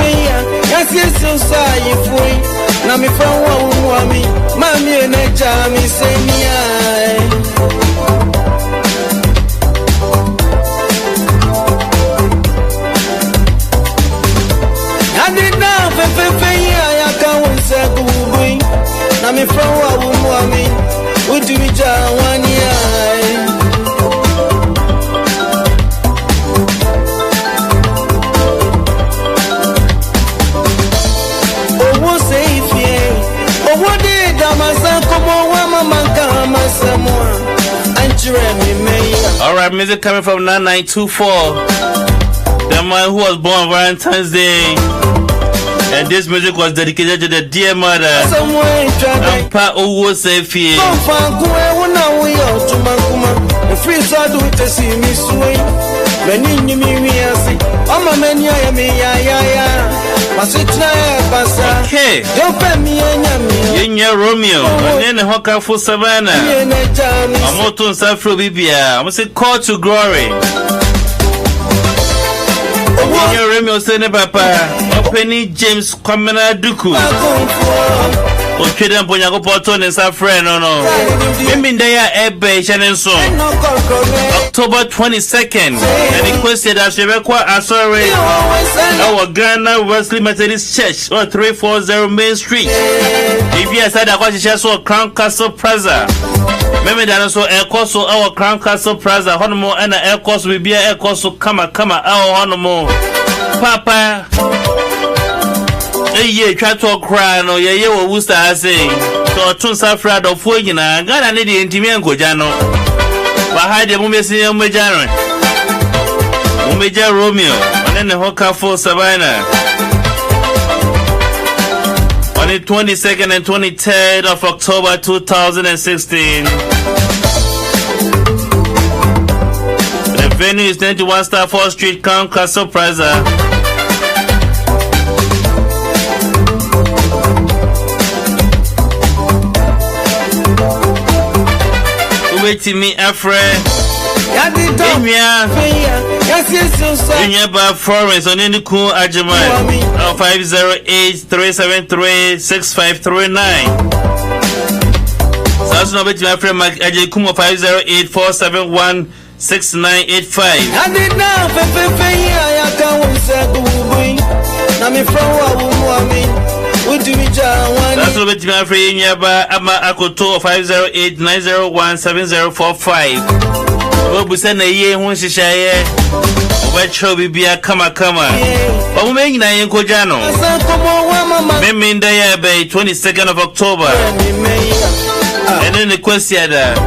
Yes, so sorry for it. Now me from one me, mammy and a jammy say me. I did not a fifth. I can't say good. Now me from one me, would you be 1 year? Alright, music coming from 9924. The man who was born on Valentine's Day. And this music was dedicated to the dear mother. And Pa Owo Sefi. Okay. Yenya Romeo. And then the Hoka for Savannah. Amoto Safro Bibia. I'm say call to glory. Yenya Romeo Sene Papa. Penny James Kwamena Duku. Ocheda Mponyago Porton and Safran, no. Mimbindaya Ebe Shanenson. October 22nd. And the question that Shebekwa Asore. Our Ghana Wesley Methodist Church on 340 Main Street. If you said that was just so Crown Castle Plaza. Maybe that also air course so our Crown Castle Plaza. Honomo and air course will be air course so come our honomo. Papa. Ye try to cry no ye wo wusta ase so tun safra do fo nyina Ghana ne de ntimi ankoja no ba ha de mumesi umejaro umeja Romeo and the Hoka for Savannah on the 22nd and 23rd of October 2016. The venue is 91 Stafford Street, Crown Castle Plaza. Waiting me Afre. Inya ba Florence on the cool Ajaman 508-373-6539. That's not with my friend Mark Ajakumo 508-471-6985. I did not that's what with my friend Yaba Ama Akoto 508-901-7045. We send a year when she share. What show be a kama. But we make na yenko jano. Memin day by 22nd of October. And then the question that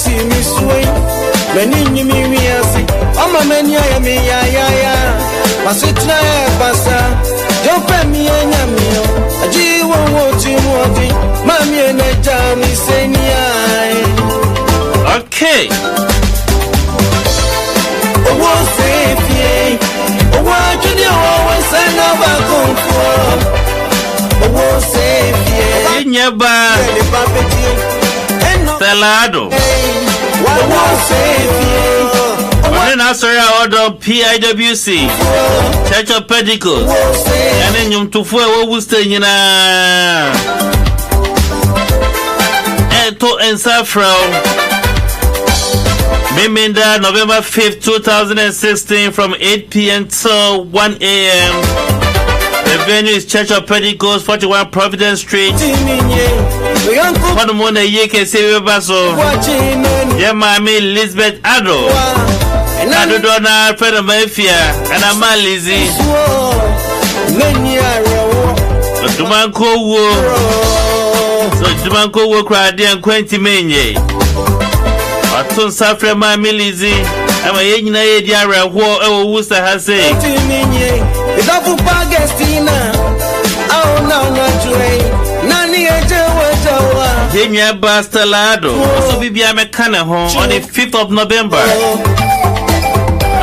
see me sway. Many me see. I'm a man, ya. Masitra Bassa. Don't pay me and Yamio. A G won't watch you walking. Mammy and I tell me, say, okay. Oh, won't say, oh, what you always send over comfort. Oh, won't say, in your bar. Salado. When I saw order PIWC, Church of Pentecost, and then you to four will stay in Eto and Safro. Miminda, November 5th, 2016, from 8 p.m. to 1 a.m. The venue is Church of Pentecost, 41 Providence Street. One more ye can say Basso. Yeah, mommy Elizabeth Ado. Ado Donna, Fred Mafia, and I'm Lizzie. Dumanco Wo. So Dumanco Wo cried and Quenty Manye. I told Safra Mammy Lizzie. I'm a young lady. I war over Worcester has said. It's up for Pagastina. Oh, no, not Nani Kenya Bastalado, also be a mechanic on the 5th of November.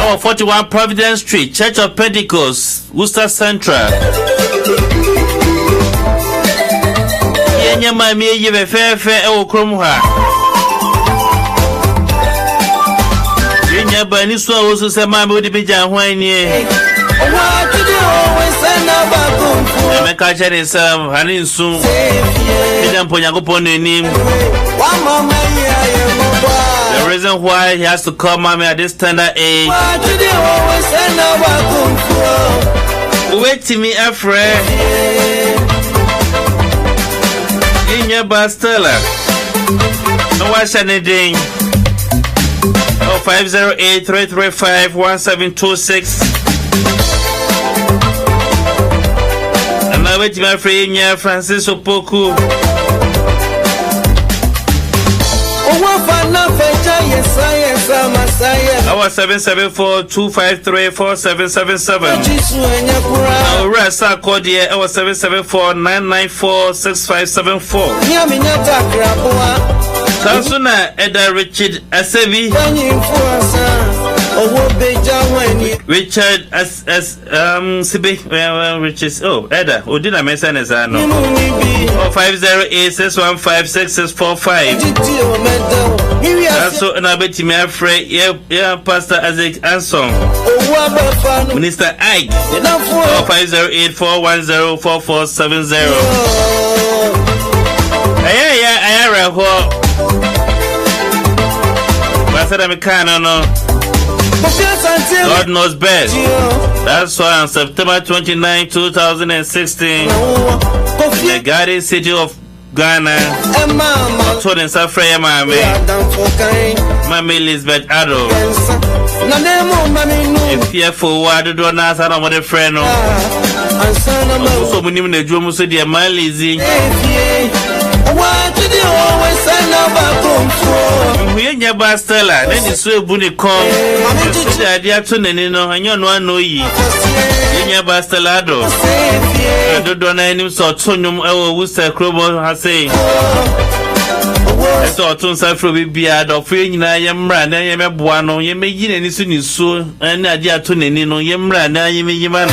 Our 41 Providence Street, Church of Pentecost, Worcester Central. Enya mami ye be fefe e wo krom ha. Enya bani so wo so se mami odi be jan hwan ni e. Emeka chere sam hani nsu. Enya mponya kopon ni. The reason why he has to call mommy at this tender age. Wait to me, Afraid. In your Bastella. No, what's anything? 508-335-1726. And I wait to my friend, yeah, Francis Opoku. Our 774-253-4777. Our Rasa code here, our 774-994-6574. Tansuna Eda Richard Asevi. Richard Sibi, Richard, Eda, who did I mention as I know? 508-615-6645. Also, and I bet you, afraid, yeah, Pastor Isaac Anson, Minister Ike, 508-410-4470. God knows best. That's why on September 29, 2016, in the Garden City of Ghana, told in Safra Mami Elizabeth Addo. If you for what do not have a friend, so many in the Jomo said, dear Malizi. We ain't your Bastella, then you so bunny come. The idea to Nenino, and you know ye. In your Bastelado, I don't know any sort of Worcester Crobo has say. I saw Tunsa from Biad of Free Yamran, I am a buano, you may get any soon so, and idea to Nenino, Yamran, I may you man.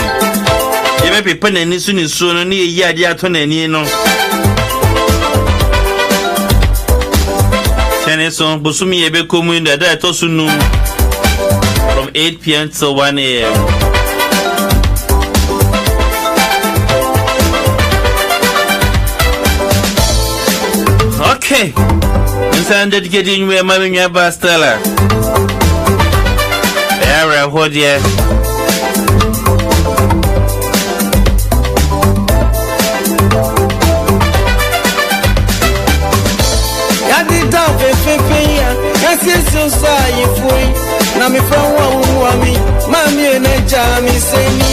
You may be penny any soon soon, near Yadia to Nenino. So, Busumi Ebe Kumu the day Tosunu from 8 p.m. to 1 a.m. Okay, I'm dedicating me a mommy Bastella. Area, what dear? So sorry for you. Now me from one me, mommy and I me say me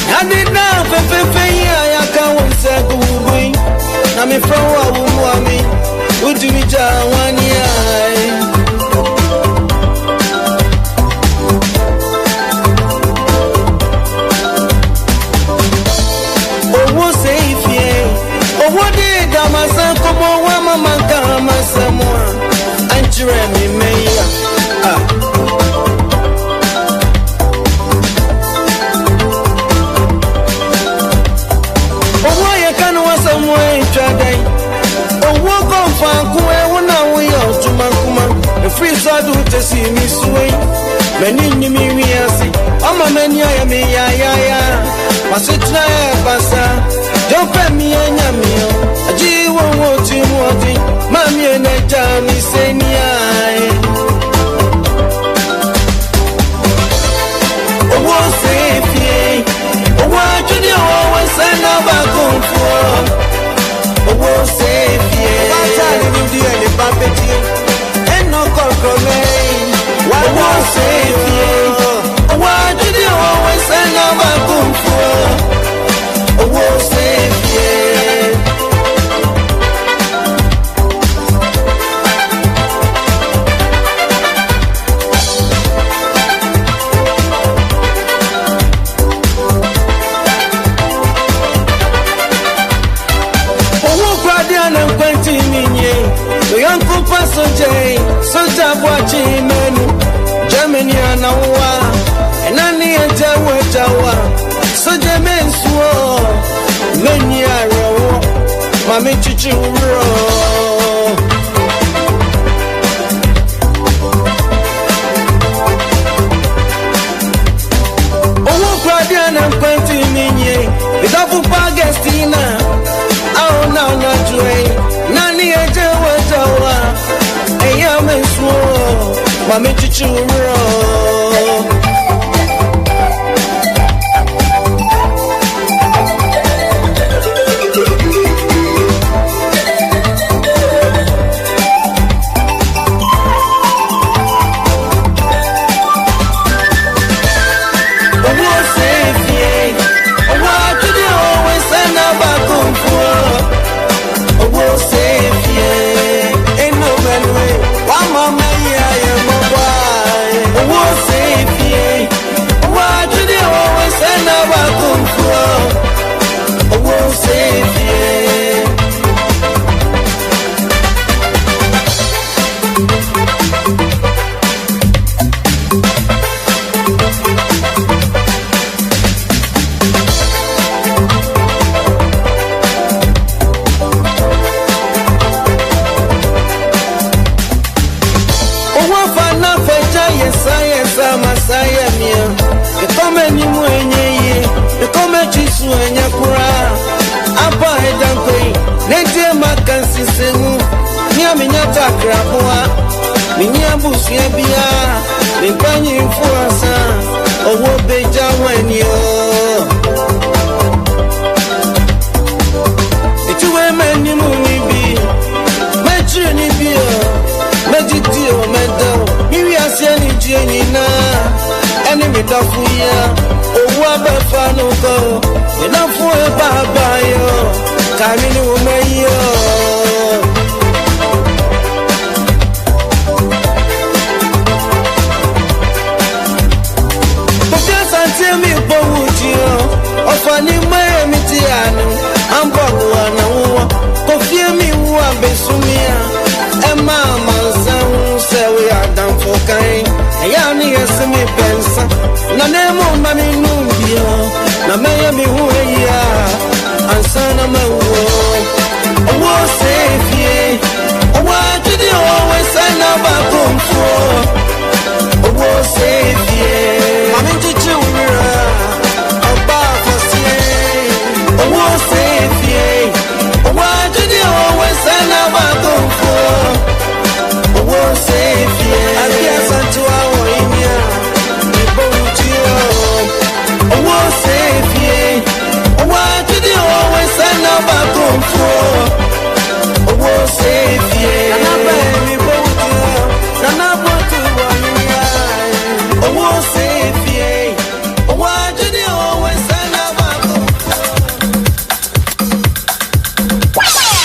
I did not pay I can't say good. Now me from one me, would you be down 1 year? See me swing, many me see. I'm a man, ya. Was it Bassa? Don't pay me and Yamio. A G won't want you, Mammy and I tell me, say, oh, won't say, oh, what did you always send about going for? Oh, won't say, that's how you do any puppet. And no call from me. Why won't say, why did you always send about going for? Oh, won't say, menia na wa enani jawa so je mensuo menia ro mami chichi ro owo pradia na kwenti ninye bitafu pagestina au na joy nani jawa eya mensuo mami chichi ro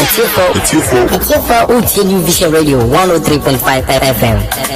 It's your fault. NVR Radio 103.5 FM.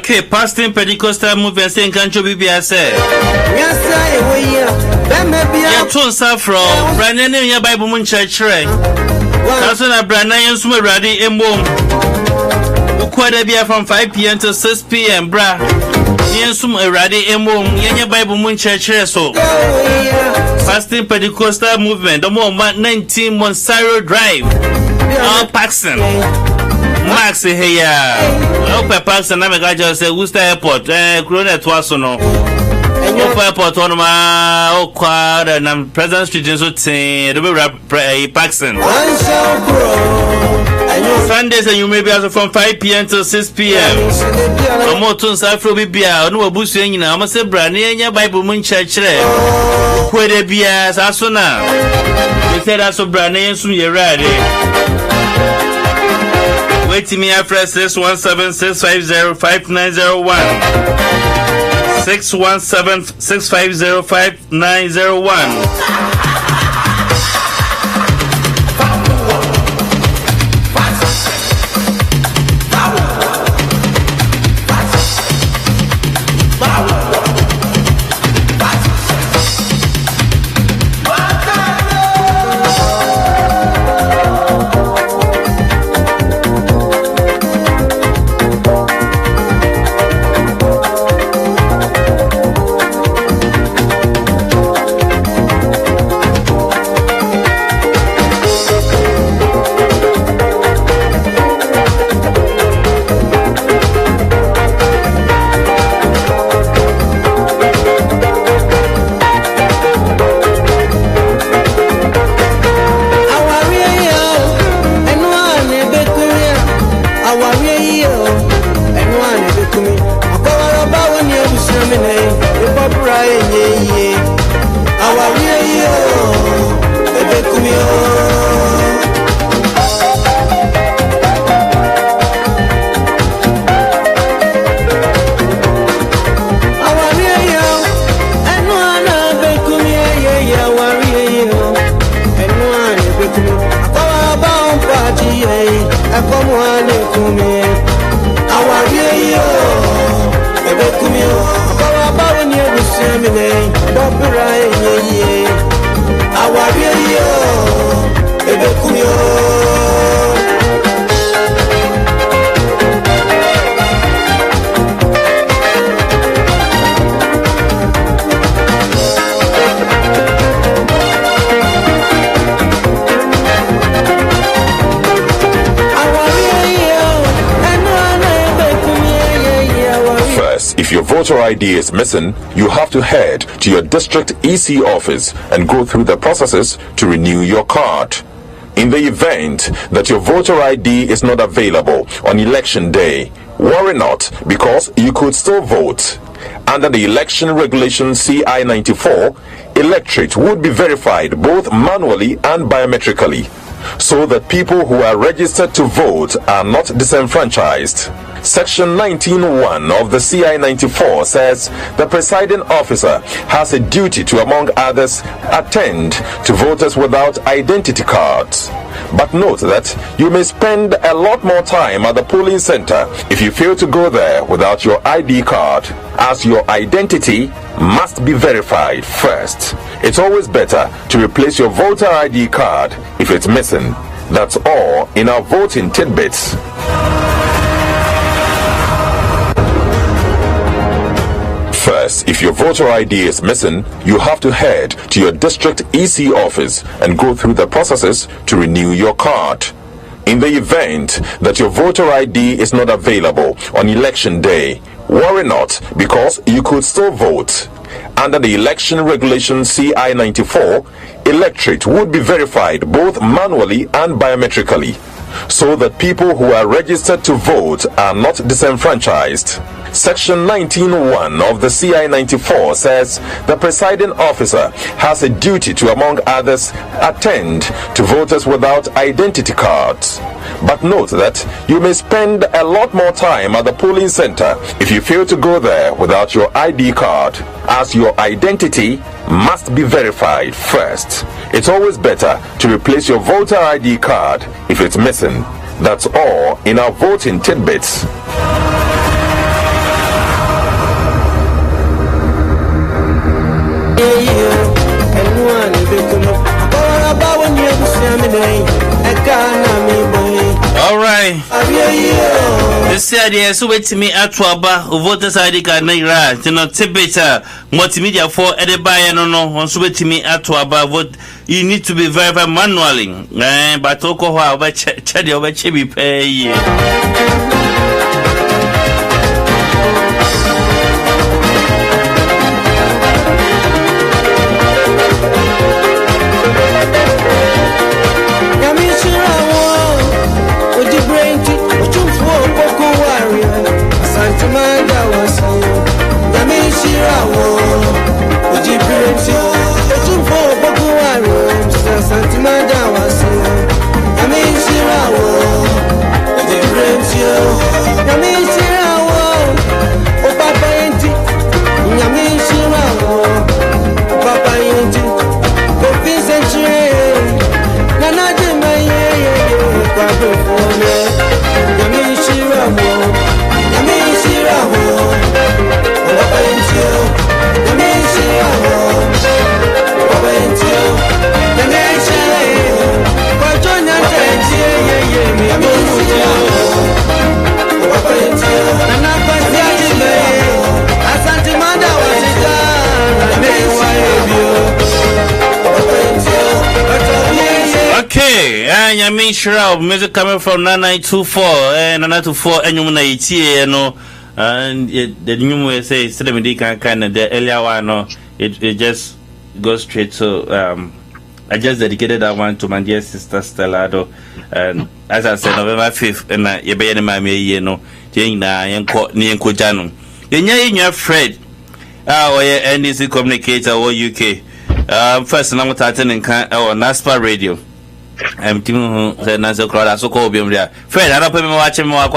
Okay, pastor Pentecostal movement saying can't you be a say? Yes, yeah, two from Brandon in your Bible Moon Church, right? That's when a Brandon Summer ready in boom. Quite be from 5 p.m. to 6 p.m. Bra. Yes, Summer ready in boom. Your Bible Moon Church, so Pastor Pentecostal movement, the more 19 Monsaro Drive, all Paxton. Max here. Open Paxton, I'm a guy just say Worcester Airport, Corona Twasono. Open Airport on my quad and I'm President Street in the Paxton. Sundays and you may be also from 5 p.m. to 6 p.m. No more tunes Afro Bibia, no bush in I must say brand near Bible Moon Church. Where they be as Asona. They said that's a brand name soon you're ready. Wait to me after 617-650-5901. 617-650-5901. busiamine ibabra yenye awariye yo ebekumio akomwane kumi awariyo ebekumio baba bawo ni ebusiamine bobra yenye awariyo ebekumio If your voter ID is missing, you have to head to your district EC office and go through the processes to renew your card. In the event that your voter ID is not available on election day, worry not, because you could still vote. Under the election regulation CI 94, electorate would be verified both manually and biometrically, so that people who are registered to vote are not disenfranchised. Section 19.1 of the CI 94 says the presiding officer has a duty to, among others, attend to voters without identity cards. But note that you may spend a lot more time at the polling center if you fail to go there without your ID card, as your identity must be verified first. It's always better to replace your voter ID card if it's missing. That's all in our voting tidbits. First, if your voter ID is missing, you have to head to your district EC office and go through the processes to renew your card. In the event that your voter ID is not available on election day, worry not, because you could still vote. Under the election regulation CI 94, electorate would be verified both manually and biometrically, so that people who are registered to vote are not disenfranchised. Section 19.1 of the CI 94 says the presiding officer has a duty to, among others, attend to voters without identity cards. But note that you may spend a lot more time at the polling center if you fail to go there without your ID card, as your identity must be verified first. It's always better to replace your voter ID card if it's missing. That's all in our voting tidbits. All right. This idea so wait me at Waba, voters ID card Naira, Tibeta, multimedia for Edebaya no, on so wait me at Waba, vote you need to be verified manually. But Oko, however, Chadi over Chibi pay. Yamin Shroud, music coming from 9924 and 9924 and you know and the new way say kind of the earlier one no it just goes straight to I just dedicated that one to my dear sister Stellado, and as I said November 5th and you be my me no thing na yanko ni yanko janu the nya Fred NDC communicator or UK. First, I'm starting in NASPA radio. I'm thinking that Nancy Crowder so called him there. Fred, I don't pay me watching more.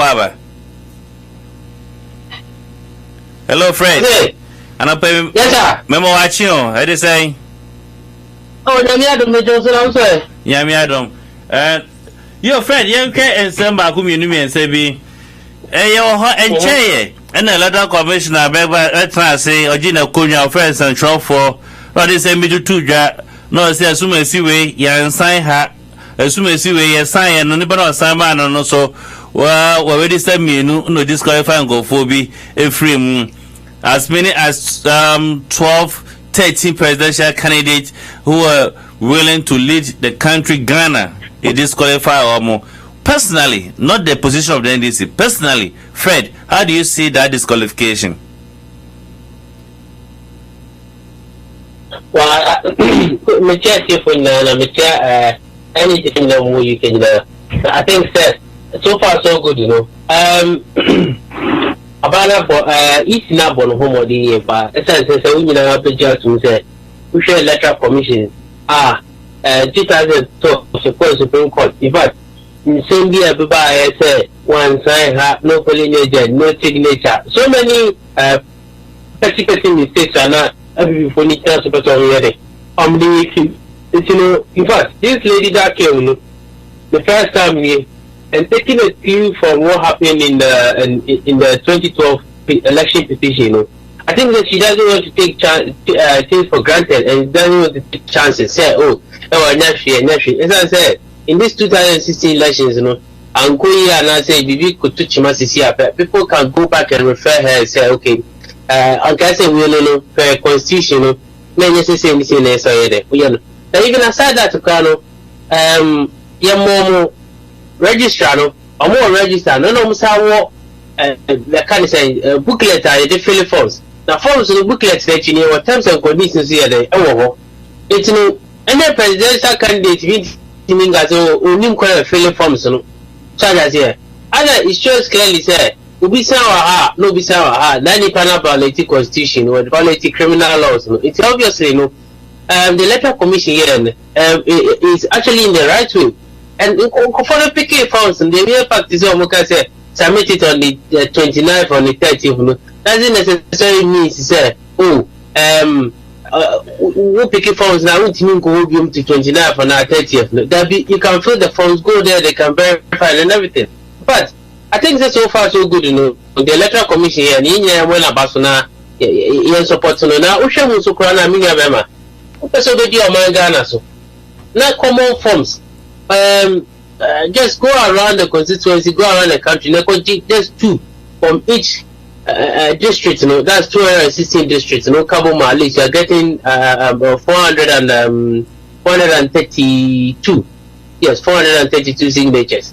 Hello, Fred. Hey. I don't pay me. Yes, sir. Memo watching you. How do you say? Oh, Yamiadum, I'm sorry. Yamiadum. Your friend, you can't send back whom you knew me and say, be and chair. And a letter commissioner, let's say, or Gina Kunya, friends and troll for what is a middle two jar. No, say, assume a seaway, yan sign her, assume a seaway, a sign, and no sign, and also, well, already send me no disqualifying go for be a free moon. As many as 13 presidential candidates who are willing to lead the country, Ghana, they disqualify or more. Personally, not the position of the NDC. Personally, Fred, how do you see that disqualification? Well, anything more you can I think so far so good, you know. About East Nabon home the year, but essentially, we have to just say we should electoral commission. 2012 Supreme Court. In fact, in same year, everybody say one sign have no pollination, no signature. So many petty mistakes are not every phone support already. In fact, this lady that came the first time here and taking a cue from what happened in the 2012 election petition, I think that she doesn't want to take things for granted and doesn't want to take chances. Say, next year. As I said, in this 2016 elections, and go here and I say, Bibi could touch people can go back and refer her and say, okay, I guess we know per constitution, many say anything else already. Now, even aside that, more registrar, or more register, no, the kind of say booklet are the fill forms. Now, forms of the booklets that you know, terms and conditions here, it's no any presidential candidate meaning as only quite fill forms, no, such as here. Other it shows clearly say, Ubi Sawa, no be Sawa, Nani Panabal constitution or the political criminal laws. It's obviously no. The electoral commission here is actually in the right way. And for the PK funds, the real fact is, submit it on the 29th or the 30th. Doesn't necessarily mean to say, we PK funds now, we can go to 29th or 30th. You can fill the funds, go there, they can verify and everything. But I think that's so far so good, The electoral commission here, when Abasuna, support now, Usha Musukrana, Minya so they do among Ghana, so not common forms. Just go around the constituency, go around the country. Just two from each district. That's 216 districts. Kabuma, at least you're getting 432. Yes, 432 signatures.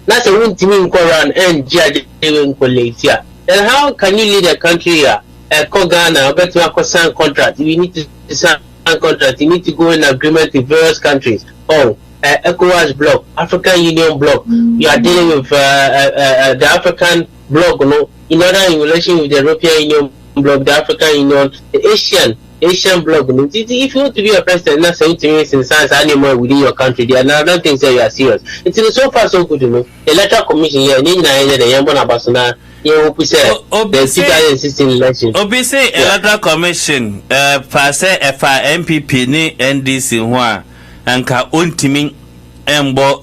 That's a one team in Koran and judge in Koletia. Then how can you lead a country here? Ghana, bet to sign contract. You need to sign contract. You need to go in agreement with various countries. ECOWAS bloc, African Union bloc. You are dealing with the African bloc, in order in relation with the European Union bloc, the African Union, the Asian bloc. If you want to be a president, not saying to me in science anymore within your country, there are another things that you are serious. It's so far so good, The electoral commission here, the Yambona Basuna. The 2016 election. Obviously, electoral commission, passe MPP ni NDC and ka ultimate embo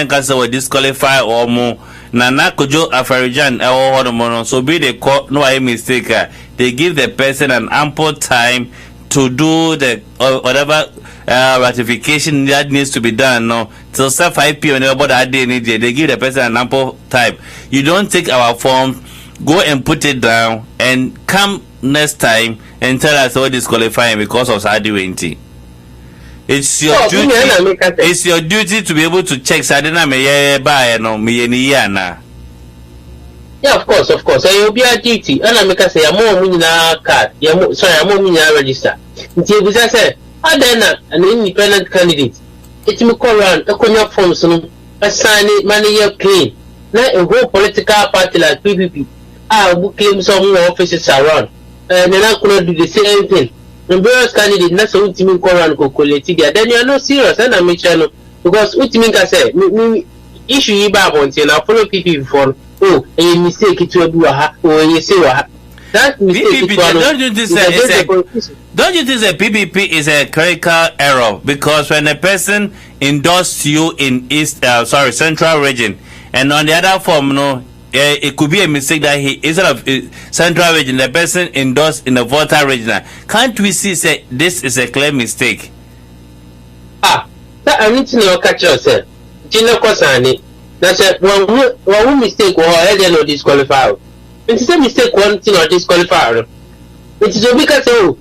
kasa wa disqualify or more. Nana Kojo Afarijan or so be the court no mistake. They give the person an ample time to do the whatever ratification that needs to be done. No, till 5 p.m. about that day, they give the person an ample time. You don't take our form, go and put it down, and come next time and tell us what disqualifying because of Sadi. It's your duty. It's your duty to be able to check. Yeah, of course. So you'll be a duty. And I make us say, I'm more card. I'm more register. Until we say, an independent candidate. It's me call around a cognac forms, a sign it, money clean. Not a whole political party like PPP. Who claim some more offices around. Nana could do the same thing. The various candidate not so ultimate Koran Kokoletia, then you are not serious, and I'm channel because ultimate I say, issue you back until I follow people for a mistake it will do or you say that mistake. Don't you think that PPP is a clerical error? Because when a person endorsed you in Central region, and on the other form, it could be a mistake that he instead of Central region, the person endorsed in the voter region. Can't we see say this is a clear mistake? That I need to know catch yourself. Gina Kosani. That's one mistake or I no disqualify. It is a mistake one thing or disqualify. It is a because the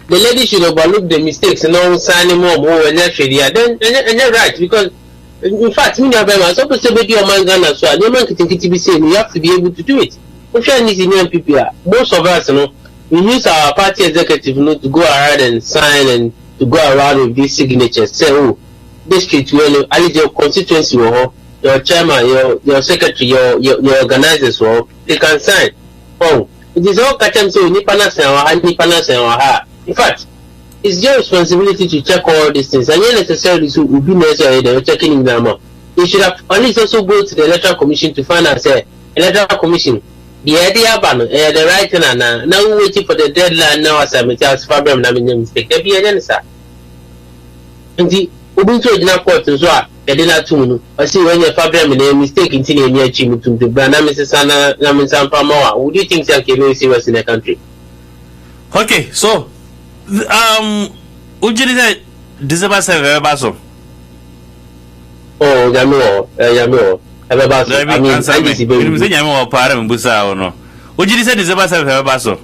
lady should overlook the mistakes and not sign more and actually then and you're right because in fact me never supposed to be your man Ghana so no man can be saying you have to be able to do it. If you are in young people, most of us we use our party executive to go ahead and sign and to go around with these signatures. Say district well your constituency or your chairman, your secretary, your organizers, they can sign. It is all catching so in fact, it's your responsibility to check all these things, and you necessarily will be necessary that you're checking them. You should have at least also go to the electoral commission to find out, say, electoral commission, the idea the right and now waiting for the deadline now as I make a problem, I mean, mistake. There be an answer. And the Ubuntu Ojina Court as well. I see when you problem in a mistake in near Chim to the Branamisana Naminsan Pamoa. Would you think that can be serious in the country? Okay, so would you say December 7th Basso? Oh, Yamo, Basso. I mean, I'm saying Yamo Param Busa or no. Would you say December 7th Basso?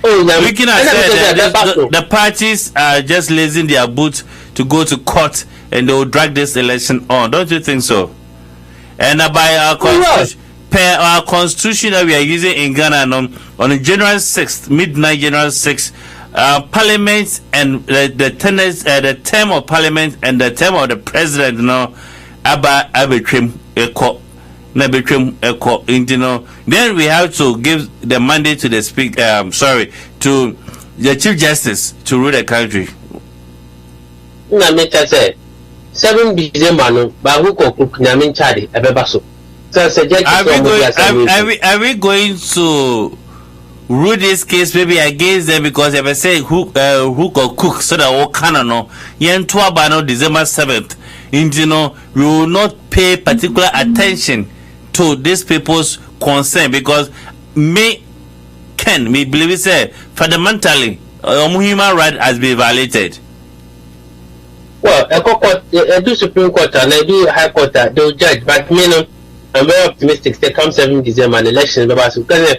Oh, we cannot say that the parties are just lazing their boots to go to court and they will drag this election on. Don't you think so? And by our constitution, per our constitution that we are using in Ghana on January 6th, midnight January 6th, Parliament and the term of Parliament and the term of the President, then we have to give the mandate to the to the Chief Justice to rule the country. 7 December, are we going to rule this case maybe against them because if I say who or cook so that all canon no December 7th, we will not pay particular attention to these people's concern because me believe it say fundamentally human right has been violated. Well, I do Supreme Court and I do High Court, they'll judge, but I'm very optimistic. They come 7 December and elections because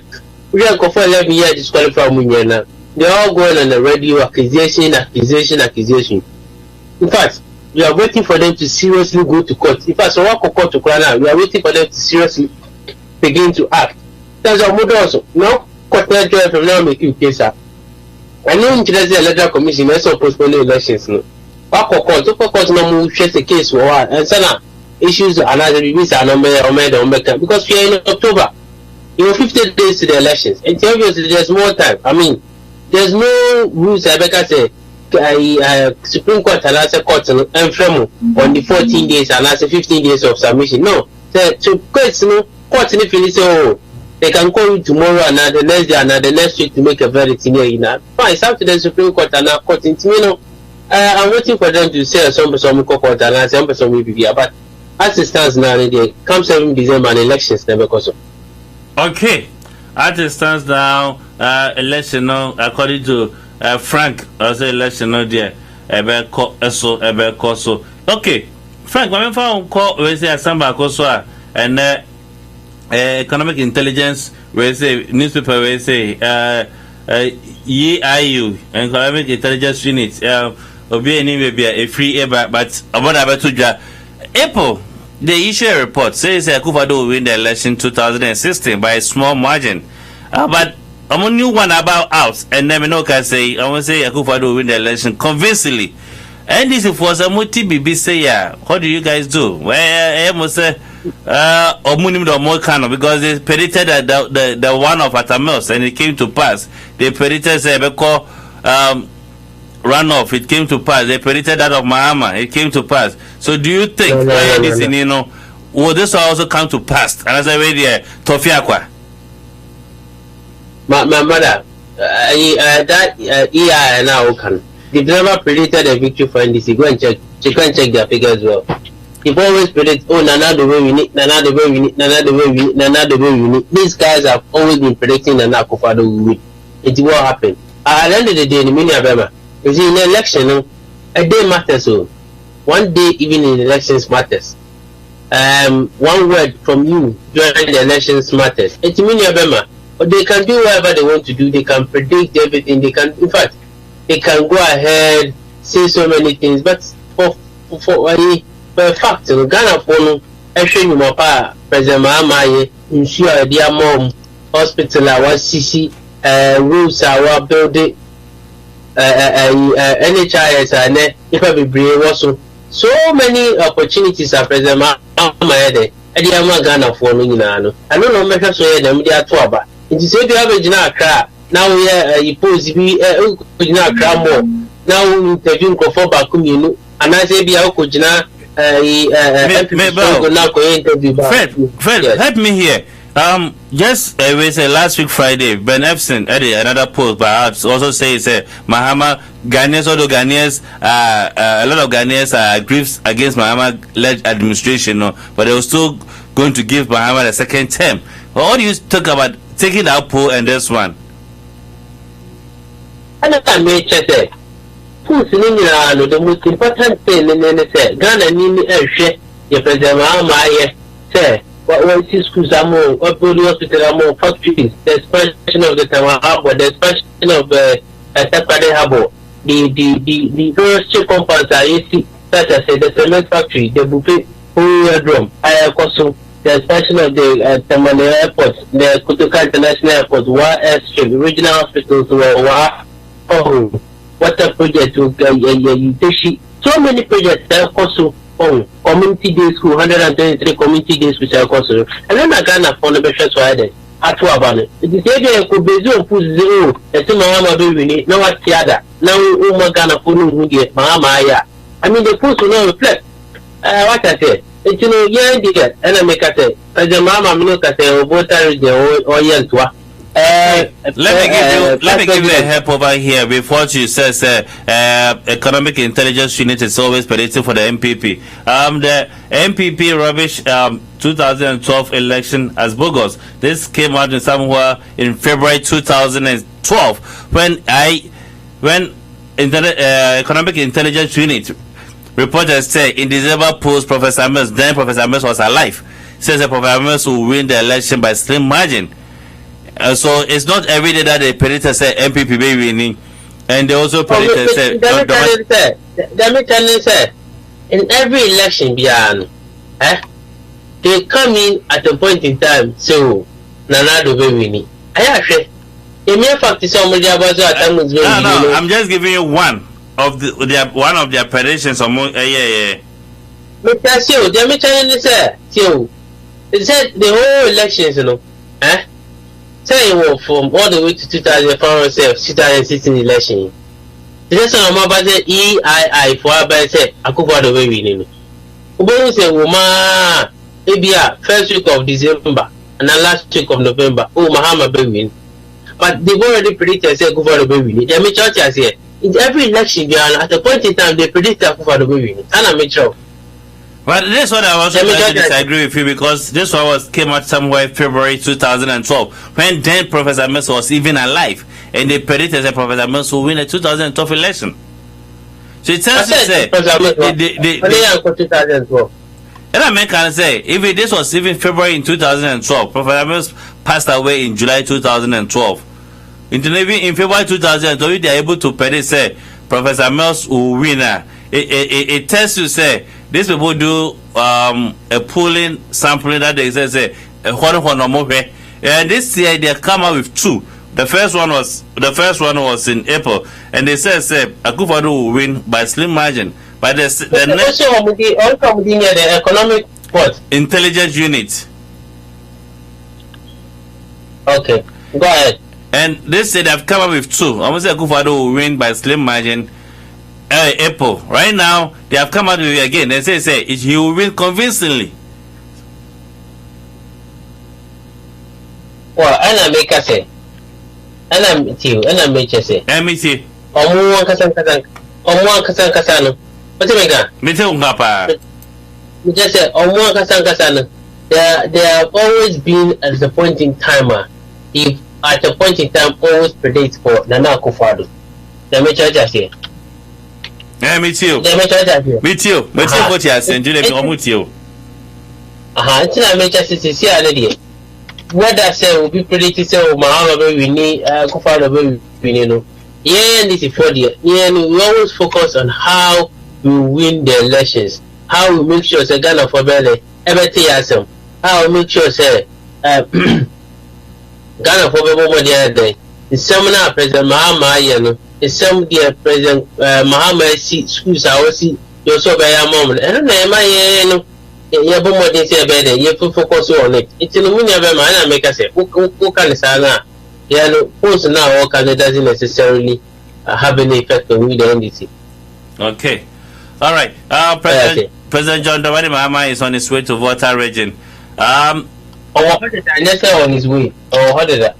we are going for 11 years disqualified now. They're all going on the radio accusation. In fact, we are waiting for them to seriously go to court. In fact, so what court to cry now? We are waiting for them to seriously begin to act. That's our model also. No court not join from now make you case up. I know in the electoral commission they also postpone the elections. No. Court no move share the case for what and sana issues another release and because we are in October. 50 days to the elections. And obviously there's more time. I mean, there's no rules I say Supreme Court and as a court and from on the 14 days and as a 15 days of submission. No. So courts court if you say they can call you tomorrow and the next day and the next week to make a verdict in here. Fine, it's up to the Supreme Court and our court in I'm waiting for them to say some court and some but as it stands now, they come 7 December and elections never goes on. Okay, as it stands now, election according to Frank, I say election there. So okay, Frank, when we found call we say Asamba Kosoa and economic intelligence we say newspaper we say EIU economic intelligence unit obi any be a free but about to April. They issue a report says Akufo-Addo will win the election 2016 by a small margin. But I'm a new one about out, and then I can say I want to say Akufo-Addo will win the election convincingly. And this is for some TBB say, yeah. What do you guys do? Well, I must say Omunim the Moikano, because they predicted that the one of Atamils, and it came to pass. They predicted runoff, it came to pass. They predicted that of Mahama, it came to pass. So do you think will this also come to pass? And as I read here, Tofiakwa. My mother, that EI now can. They've never predicted a victory for NDC. Go and check. You can check their figures as well. They've always predicted, Nana the way we need, Nana the way we need, Nana the way we need, Nana the way we need. These guys have always been predicting Nana Akufo-Addo will win. It's what happened. At the end of the day, in many Abema, you see, in an election, a day matters. So, one day, even in elections, matters. One word from you during the elections matters. It's many Abema. But they can do whatever they want to do. They can predict everything. They can, in fact, they can go ahead, say so many things. But for a fact, Ghana for actually my pa President Mahama ensure their mom hospital our CC roofs our building NHIS and if I be brave also so many opportunities are President Mahama there. And the Ama Ghana for no know. I don't know make so here them they are about. It is if you have a Ghana now we pose be Ghana more. Now we interview for back you and I say be a Ghana Fred, help me here. Just we say last week Friday, Ben Epson added another post perhaps also says Mahama Ghanaians, although Ghanaians a lot of Ghanaians are griefs against Mahama-led administration, but they were still going to give Mahama the second term. But what do you talk about taking that poll and this one? The most important thing in say Ghana need your President Mahama say what was schools are more, what hospital are more factories, the expansion of the Tower Harbour, the expansion of the Tapade Harbour, the forestry compounds are easy, such as the cement factory, the buffet drum, also the expansion of the Tamale Airport, the Kotoka International Airport, Airstrip, regional hospitals, water project so many projects that also on community day school 123 community day schools are also and then I Ghana for the best so added at two about it is a could be zero put zero the same Mahama do we need no what the other now Ghana for who get Mahama I mean the post will not reflect what I said it's and I make a say as the Mahama look at the water or let me give you a help over here before you says economic intelligence unit is always predicting for the MPP. The MPP rubbish 2012 election as bogus. This came out in somewhere in February 2012 when economic intelligence unit reporters say in December post Professor Mills was alive. Says that Professor Mills will win the election by slim margin. So it's not every day that the predictor say MPP be winning, and they also predicted say. Let me tell you, sir. In every election, they come in at a point in time. So Nana do be winning. I actually. No, I'm just giving you one of their predictions. Let me tell you, sir. It said the whole elections, say from all the way to 2016 election. This one I'm about to EII for about say Akufo-Addo way winning. Ubo say woman ebia first week of December and then last week of November. Mahama be win. But they've already predicted say Akufo-Addo be winning. They make church as here. In every election at a point in time they predict Akufo-Addo be winning. And I make sure. But this one I was trying to disagree with you because this one came out somewhere February 2012 when then Professor Mills was even alive and they predicted that Professor Mills will win the 2012 election. So it tells you say and I can say if this was even February in 2012, Professor Mills passed away in July 2012. In February 2012, they are able to predict say Professor Mills will win. It tells you say these people do a polling sampling that they say and this year they come out with two. The first one was in April, and they said Akufo-Addo will win by slim margin. But the next the economic What? Intelligence unit. Okay, go ahead. And they said they've come up with 2. I must say Akufo-Addo will win by slim margin. April. Right now, they have come out with it again. They say he will win convincingly. Well, and make us say, and I'm with you, and I make you say. Me see. Omuwan kasang. What do you make? Me too, Papa. Me just say, Omuwan kasang. They have always been at the point in time. If at a point in time, always predicts for Nana Akufo-Addo. Let me try to say. Me too. Let me try to say. Me too. Me too. What you are saying? You let me with you. Until I make just see already. Whether say will be predicted say Mahama we need Akufo-Addo we need. Yeah, this is for the we always focus on how we win the elections, how we make sure say Ghana for better everything awesome, how we make sure say Ghana for better more the other day. The seminar President Mahama the some dear President Mahama see schools I will see you so by a moment and then you have more than say better you focus on it. It's in the meaning of man make us say who can say yeah, no, post now or doesn't necessarily have any effect on the NDC. Okay. All right. President John Dramani Mahama is on his way to Volta region. What is that? Let's say on his way. What is that?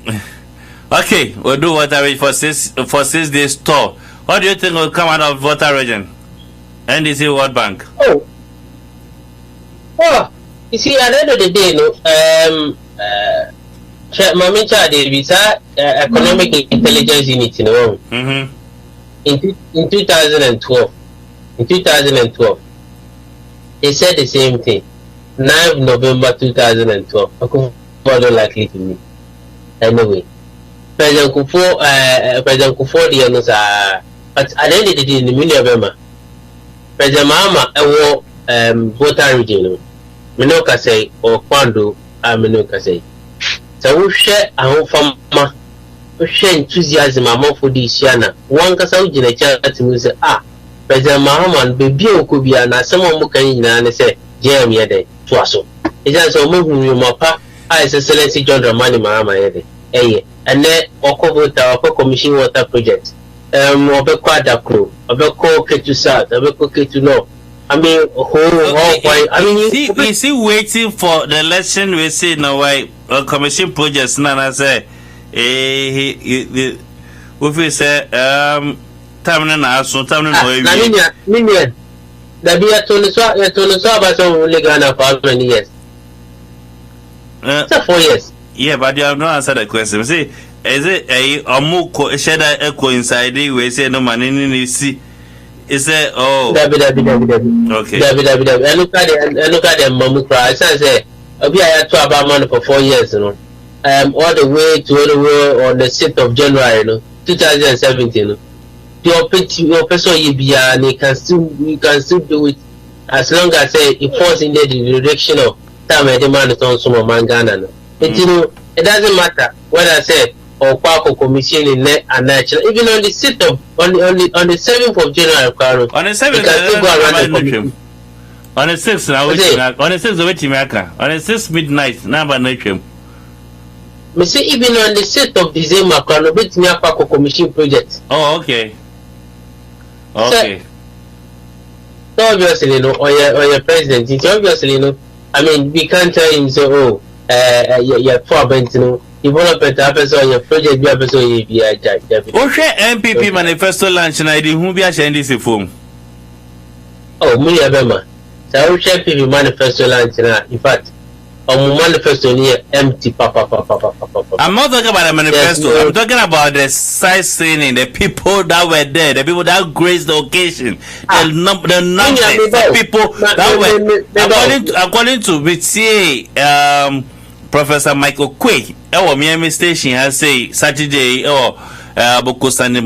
Okay, we'll do Volta region for 6 days tour. What do you think will come out of Volta region? NDC World Bank. Oh, you see, at the end of the day, Mami Chade is economic intelligence unit in 2012. In 2012, they said the same thing. 9th November 2012. Akufo-Addo likely to win. Anyway, President Kufuor, but at the end of the day, in the middle of November, President Mahama, voter region, Minoka say, or Kwando, Minoka say. So we share our farmer, we share enthusiasm among for this year. One can say, President Mahama, baby, could be an someone who can say, Jeremy, yet, Twasso. It's just a moving room of His Excellency John Dramani Mahama, and then Oko Commission Water Project, Obekwa Crew, Obeko Ketu South, Obeko Ketu North. I mean, we see waiting for the election. We see now why commission projects. Nana say, we say, time na so time na million. That be a tono about some Ghana for how many years? 4 years. Yeah, but you have not answered the question. See, is it a amuko sheda echo inside? We say no man in see. Is it Okay. I look at them, Mamu cry. I say, I had to about money for 4 years, all the way to on the 6th of January, 2017. Your person you be and you can still do it as long as it falls in the direction of time and demand on some Mangana. It doesn't matter what I say. Or Quaco Commission in net and natural. Even on the 6th of on the 7th of January, on the 7th, on the 6th, now on the 6th of America, on the 6th midnight, number nature. Me say even on the 6th of December, can be to Quaco Commission project. Oh, okay. Okay. So obviously, or your president, it's obviously, I mean, we can't tell him so. You're for development episode your project episode MPP manifesto launch na idi hu bi a NDC form. Me abema. So we share MPP manifesto launch na in fact manifesto ni empty papa. I'm not talking about the manifesto. Yes, I'm talking about the sightseeing, the people that were there, the people that graced the occasion, the numbers, the people that were according to BTA Professor Michael Quay, our Miami station has say Saturday or Boko Sunday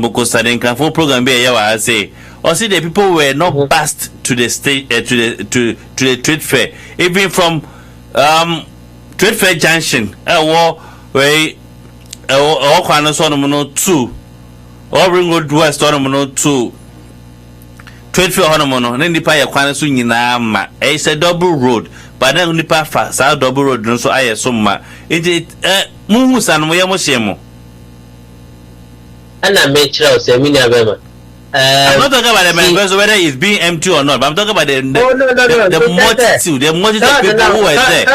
for program be has say or see the people were not passed to the state to the trade fair, even from trade fair junction where or Kwana Sonomono 2 or Ringwood West Sonomono 2 trade fair Honomono, then the Paya Kwana Sunyinama. It's a double road. but then nipa fa sa double road no so aye so ma it muhu san mo ye mo shemo ana me chira o se mi na bema. I'm not talking about the manifesto whether it's being empty or not, but I'm talking about the multitude of people who are there.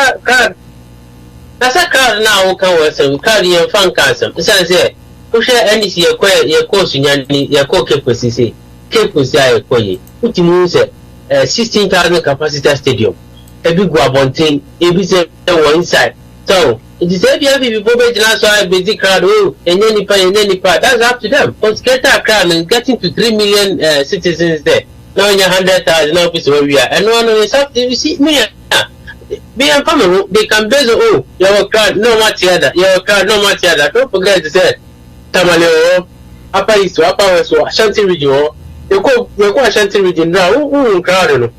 That's a crowd now. Can we say crowd in fan cancer? It's say who share any see your course in your co-capacity. Capacity I call you. What you mean say 16,000 capacity stadium. A big one inside. So it is every people that's why busy crowd and any part that's up to them. But get that crowd and getting to 3 million citizens there. Now in 100,000 now is where we are. And one is up to you see me. Be a family, they can base your crowd no matter your crowd no matter. Don't forget to say Tamaleo, Upper East, Upper West, Ashanti region. You go Ashanti region now. Crowd.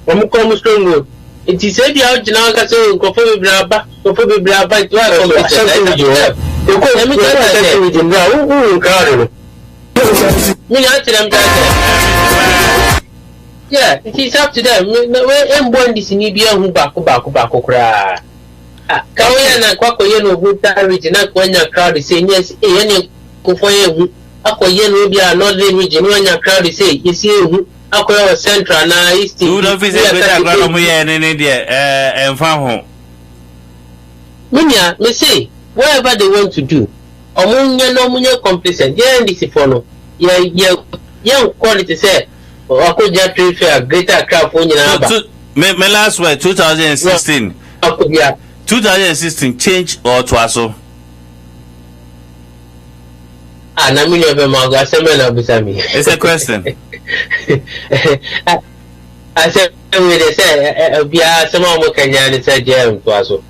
Come strong. It is said out now that so go for Braba to Ashanti region. You go Ashanti region now. Crowd. Me out to them. Yeah, it is up to them. I'm born this in Ibia who back cry. Kawaya Quaco Yeno who region, not when your crowd is saying yes, any Kufoye, Aquayen will be another region when your crowd is saying, you see, Aqua Central now is to visit in India and farm home. Minya, me say, whatever they want to do, Omunya no munya complacent, yeah, this is for young quality say. I could just prefer greater crowd for you. My last word 2016. Yeah. 2016 change or twaso. And I mean, it's a question. I said, they say, be someone who can say, Jam twaso.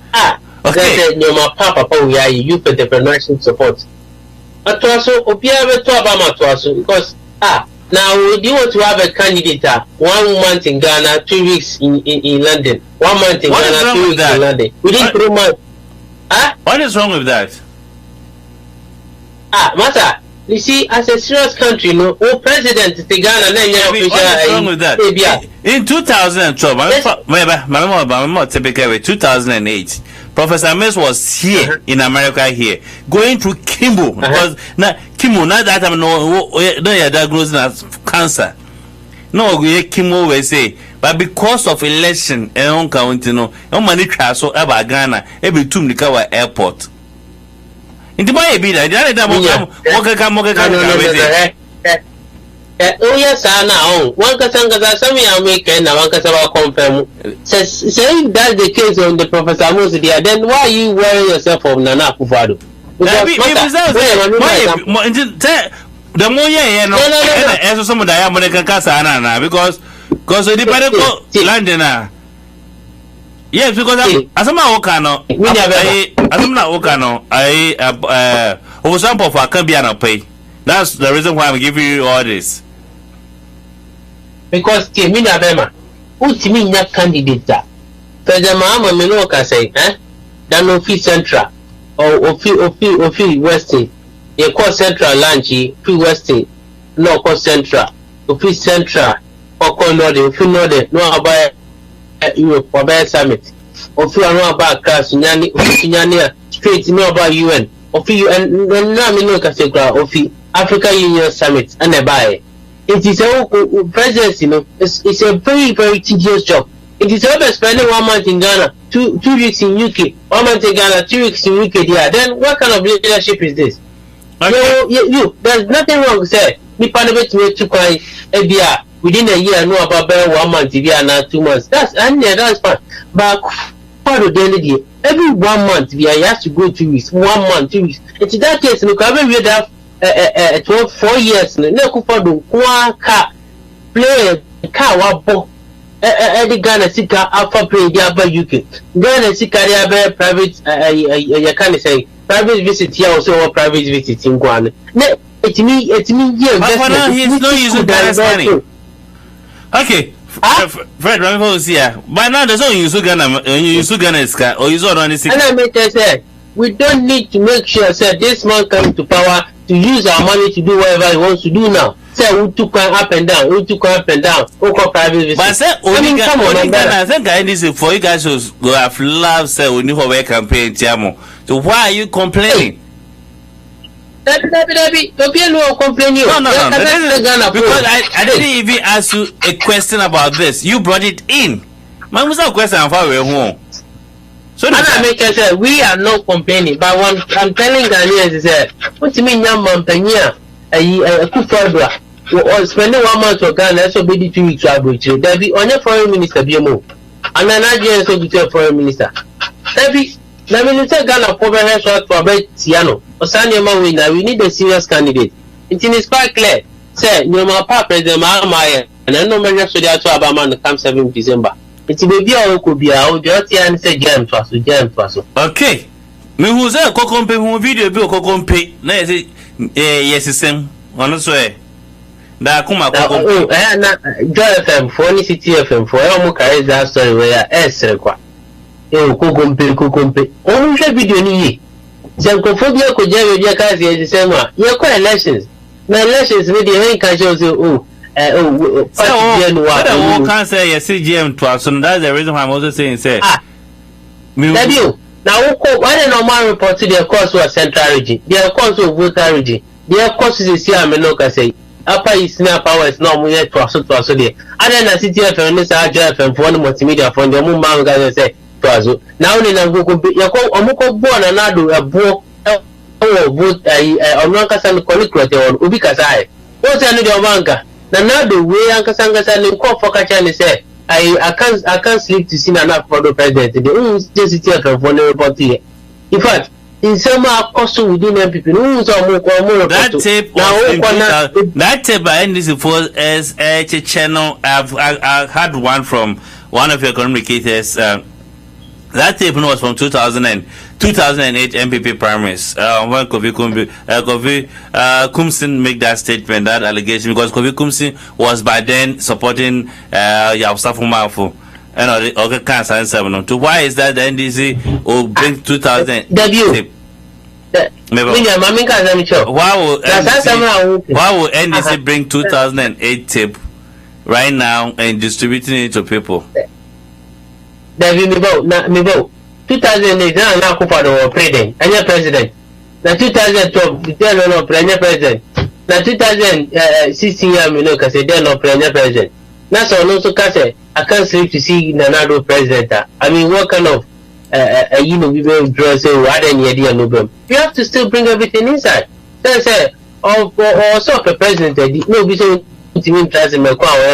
Okay, my papa, we are youth entrepreneurship support. A twaso, Opia, twaso, because, now, do you want to have a candidate 1 month in Ghana, 2 weeks in London? 1 month in Ghana, 2 weeks in London. Within 3 months. What is wrong with that? Master, you see, as a serious country, no, president is the Ghana, then what is wrong with that? In 2012, my typically 2008. Professor Mills was here in America here, going through chemo because now chemo not that time no you're diagnosed as cancer. No, we chemo we say, but because of election and on county no money transfer about Ghana every 2 Nikawa airport. In the way be that oh yes, now one Kasanga Sami American and one Kasaba confirm saying that's the case on the Professor Mosia, then why you worry yourself from Nana Kufado? The more yeah, no, some of the American Casana because the dependent London. Yes, because Asama Okano, Asama Okano, for example, for Cambiano pay. That's the reason why I'm giving you all this. Because Timina Bema, who's Timina candidate? Fedama Menoka say, then Ofi Central or Ofi Westing. You call Central Lanchi, Free Westing, no call Central, Ofi Central, or call Northern, Ofi Northern, no about Europe or Bear Summit, Ofi no about Class, Nyania, straight no about UN, Ofi UN, no Cassegra, Ofi Africa Union Summit, and a buy. It is a presidency, it's a very, very tedious job. It is over spending 1 month in Ghana, 2 weeks in UK, 1 month in Ghana, 2 weeks in UK. Yeah, then what kind of leadership is this? Okay. You, there's nothing wrong, sir. Me panabet to make quite a within a year, know about 1 month, if you are not 2 months. That's fine. But part of the end of the year, every 1 month, we have to go 2 weeks, 1 month, 2 weeks. And to that case, look, I mean, we have 4 years, no, one car, play a car, what Eddie Ghana Sika Alpha Play Yaba UK. Ghana Sika Yaba private, you can say private visit here, also private visit in Guan. It's me, yeah, but he's not using Ghana's money. Okay, Fred Rambo here. By now, there's no use Ghana Sika or use on this. And I make say, we don't need to make sure that this man comes to power to use our money to do whatever he wants to do now. say who took up and down, private visit. But say only Ghana, say for you guys who have loved say only for a campaign, Tiamo. So why are you complaining? Debbie, no complaining. No. Because I didn't even ask you a question about this. You brought it in. Man, what's that question for we home? So I make say we are not complaining, but what I'm telling Ghanaians is that what you mean, young man, Penya, a Kufadra, or spending 1 month to Ghana, so be 2 weeks travel. There be on your foreign minister, BMO, and an Nigerian so be foreign minister. Debbie, let me say Ghana for her short for Tiano, or Sanya winner. We need a serious candidate. It is quite clear. Say, no, my papa, President Mahamaya, and I know measures to the Alabama come 7 December. It's baby or could be out there and say jam to us. Okay. Me who's a cocompe who video bill cocompe. Yes, it's same. Honestly. Da kuma cocompe. Joy FM for any city FM for Elmo carries that story where S require. Cocompe. Only video ni. Xenophobia could jam with your cars is the same one. You're quite elections. My elections with the main casuals. Can't say CGM to us, so that's the reason why I'm also saying say. Now, why the normal report to their course was central region, their course of voter region, their course is here. Menoka say, upper is now power is not more to us there. Other than city FM, this RJFM for one multimedia from the moon man say to us. Now, in a go compete, you call Omoko born another a book vote a Rankasan Collector on Ubikasai. What's another banker? Now the way Uncle Sangasan in court for Kachan say, I can't sleep to see enough for the president. The city of vulnerable here. In fact, in some costume within MPP, that tape by NDC4 as a channel. I've had one from one of your communicators. That tape was from 2008 MPP primaries. When Kofi Kumsin make that statement, that allegation, because Kofi Kumsin was by then supporting Yasafu Mafu and other cancer and 7 to why is that the NDC will bring 2000 tape? Why will NDC bring 2008 tape right now and distributing it to people? David me vote 2008 now for the president and your president. Now 2012 the no president. Now 2016 cause they no president. Now so no so case I can't sleep to see Nanado president. I mean what kind of we will draw say what any idea no problem. You have to still bring everything inside. Then say or so the president no be so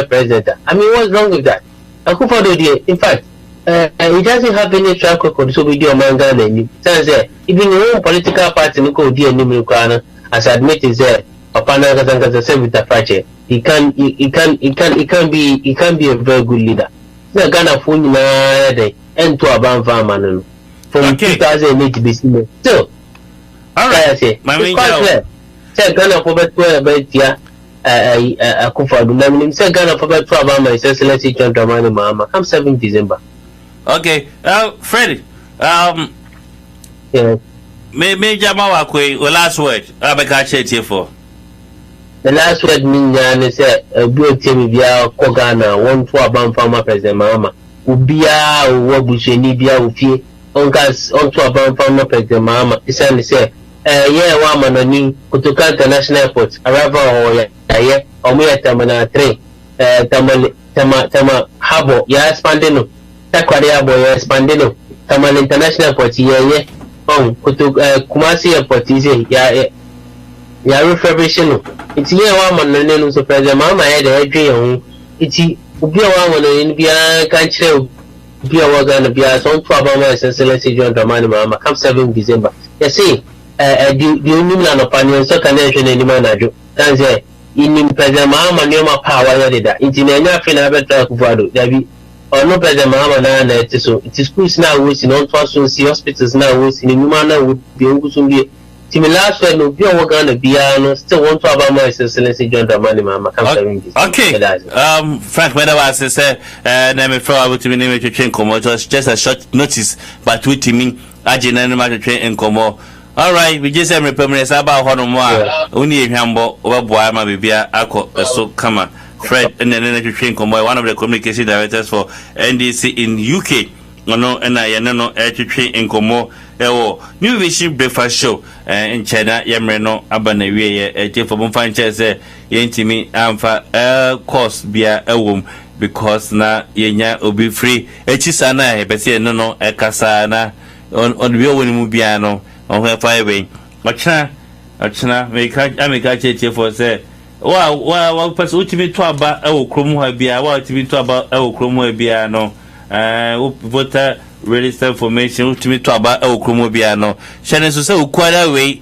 president. I mean what's wrong with that? In fact it doesn't have any track record, so we do a manga name. Say, even your own political party, no dear Nimukana, as admitted there, upon the same with the fracture. He can be a very good leader. The Ghana phone and to a band farmer from 2008 to be seen. So, all right, I say, my main say Ghana for about here. A Kufa, the say Ghana for about 12 hours, let's see John Dramani Mama. Come 7 December. Okay, Freddie. Me Jamawa Kwe, the last word. I catch it here for. The last word means say a good team via Kogana, 1 to a band farmer president Mama. Ubia, Wabusheni, Bia, Ufi, on to a band farmer president Mama. It's only say, woman on me, Kutuka International Airport, arrival or me at Tamana train, Tama Habo, Spandino. Takwari boy expandino Taman International Airport Kumasi Airport ya refurbishing it's here one man so president mama had a dream it's ubi one in bia country bia wagan bia so to excellency John Dramani Mama come 7 December you see the union opinion so can any manager that's it in president mama near power that in the feel better Kuvado David or no president Mahama na it is so it is schools now we see non to see hospitals now we see human would be ugusumbi timi last when no be Ghana bia no still want to have my excellency John Dramani Mama come okay Frank whether was say na me for about to name to train come just a short notice but with me agina no matter train in come All right, we just have permanent about Honomwa, only a humble over Boama Bibia, Ako, so come Fred, and then Energy one of the communication directors for NDC in UK. No, and I know air to train in Como, New Vision Breakfast Show, in China, Yamreno, Abanaway, a tip for Mufan Chess, Yentimi, Amfa, course, be a womb, because na Yenya will be free. Echisana, Bessie, no, a Casana, on the real Mubiano, on her fireway. Achna, make a check for say. Well, pass ultimate to about our Chrome be a while to be to about our Chrome be a no. Voter register information ultimate to about our Chrome be a no. Shannon so say quite away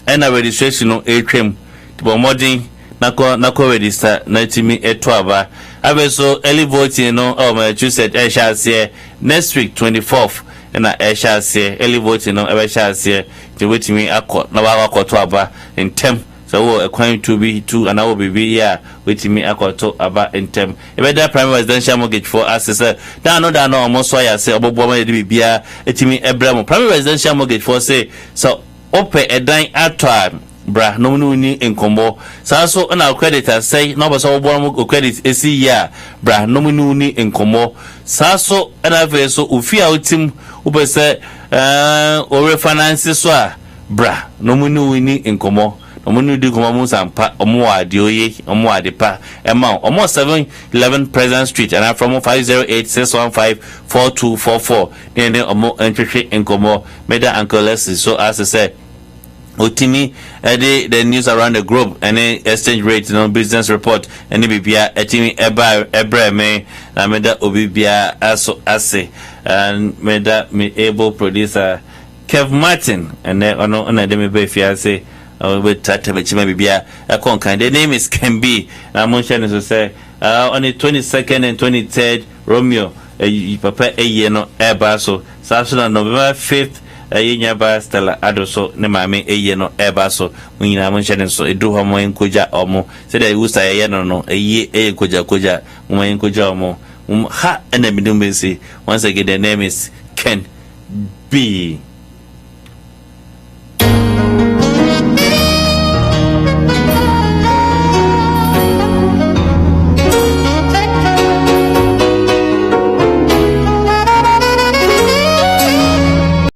and a registration on a trim to be modern Nako register 90 me at 12. I was so early voting no. Oh, my Tuesday, I shall say next week 24th. And I shall say early voting no. I shall say to wait me a court no. I got 12 in 10. So a coin to be 2 and I will be here with me a quarter about in term. If that primary residential mortgage for us is down almost why I say about woman to be a timmy Abraham primary residential mortgage for say so open a dine at time bra no ni in combo so on our creditors say no but all one credit is year bra no ni in combo so and I've so ufia utim ube say or refinance so bra no ni in combo Omunu di kumamu sampa omwa dioye omwa depa ema omo 711 President Street and I'm from 508-615-4244 then omo entry enkomo meda Uncle Leslie so as I said Otimi the news around the globe and exchange rate business report and bibia etimi ebra me na meda obibia aso ase and meda me able producer Kev Martin and ono na dem be fiase with Tata Bibia, a concan. The name is Kembi. I'm mentioning to say on the 22nd and 23rd, Romeo, Papa a year no airbaso, Saturday, November 5th, a year by Stella Adoso, Nemame a year no airbaso, when you are mentioning so a do homo in Koja Omo, said I was a year no, a year a Koja, Uma in Koja Omo, ha and a midumbency. Once again, the name is Ken B.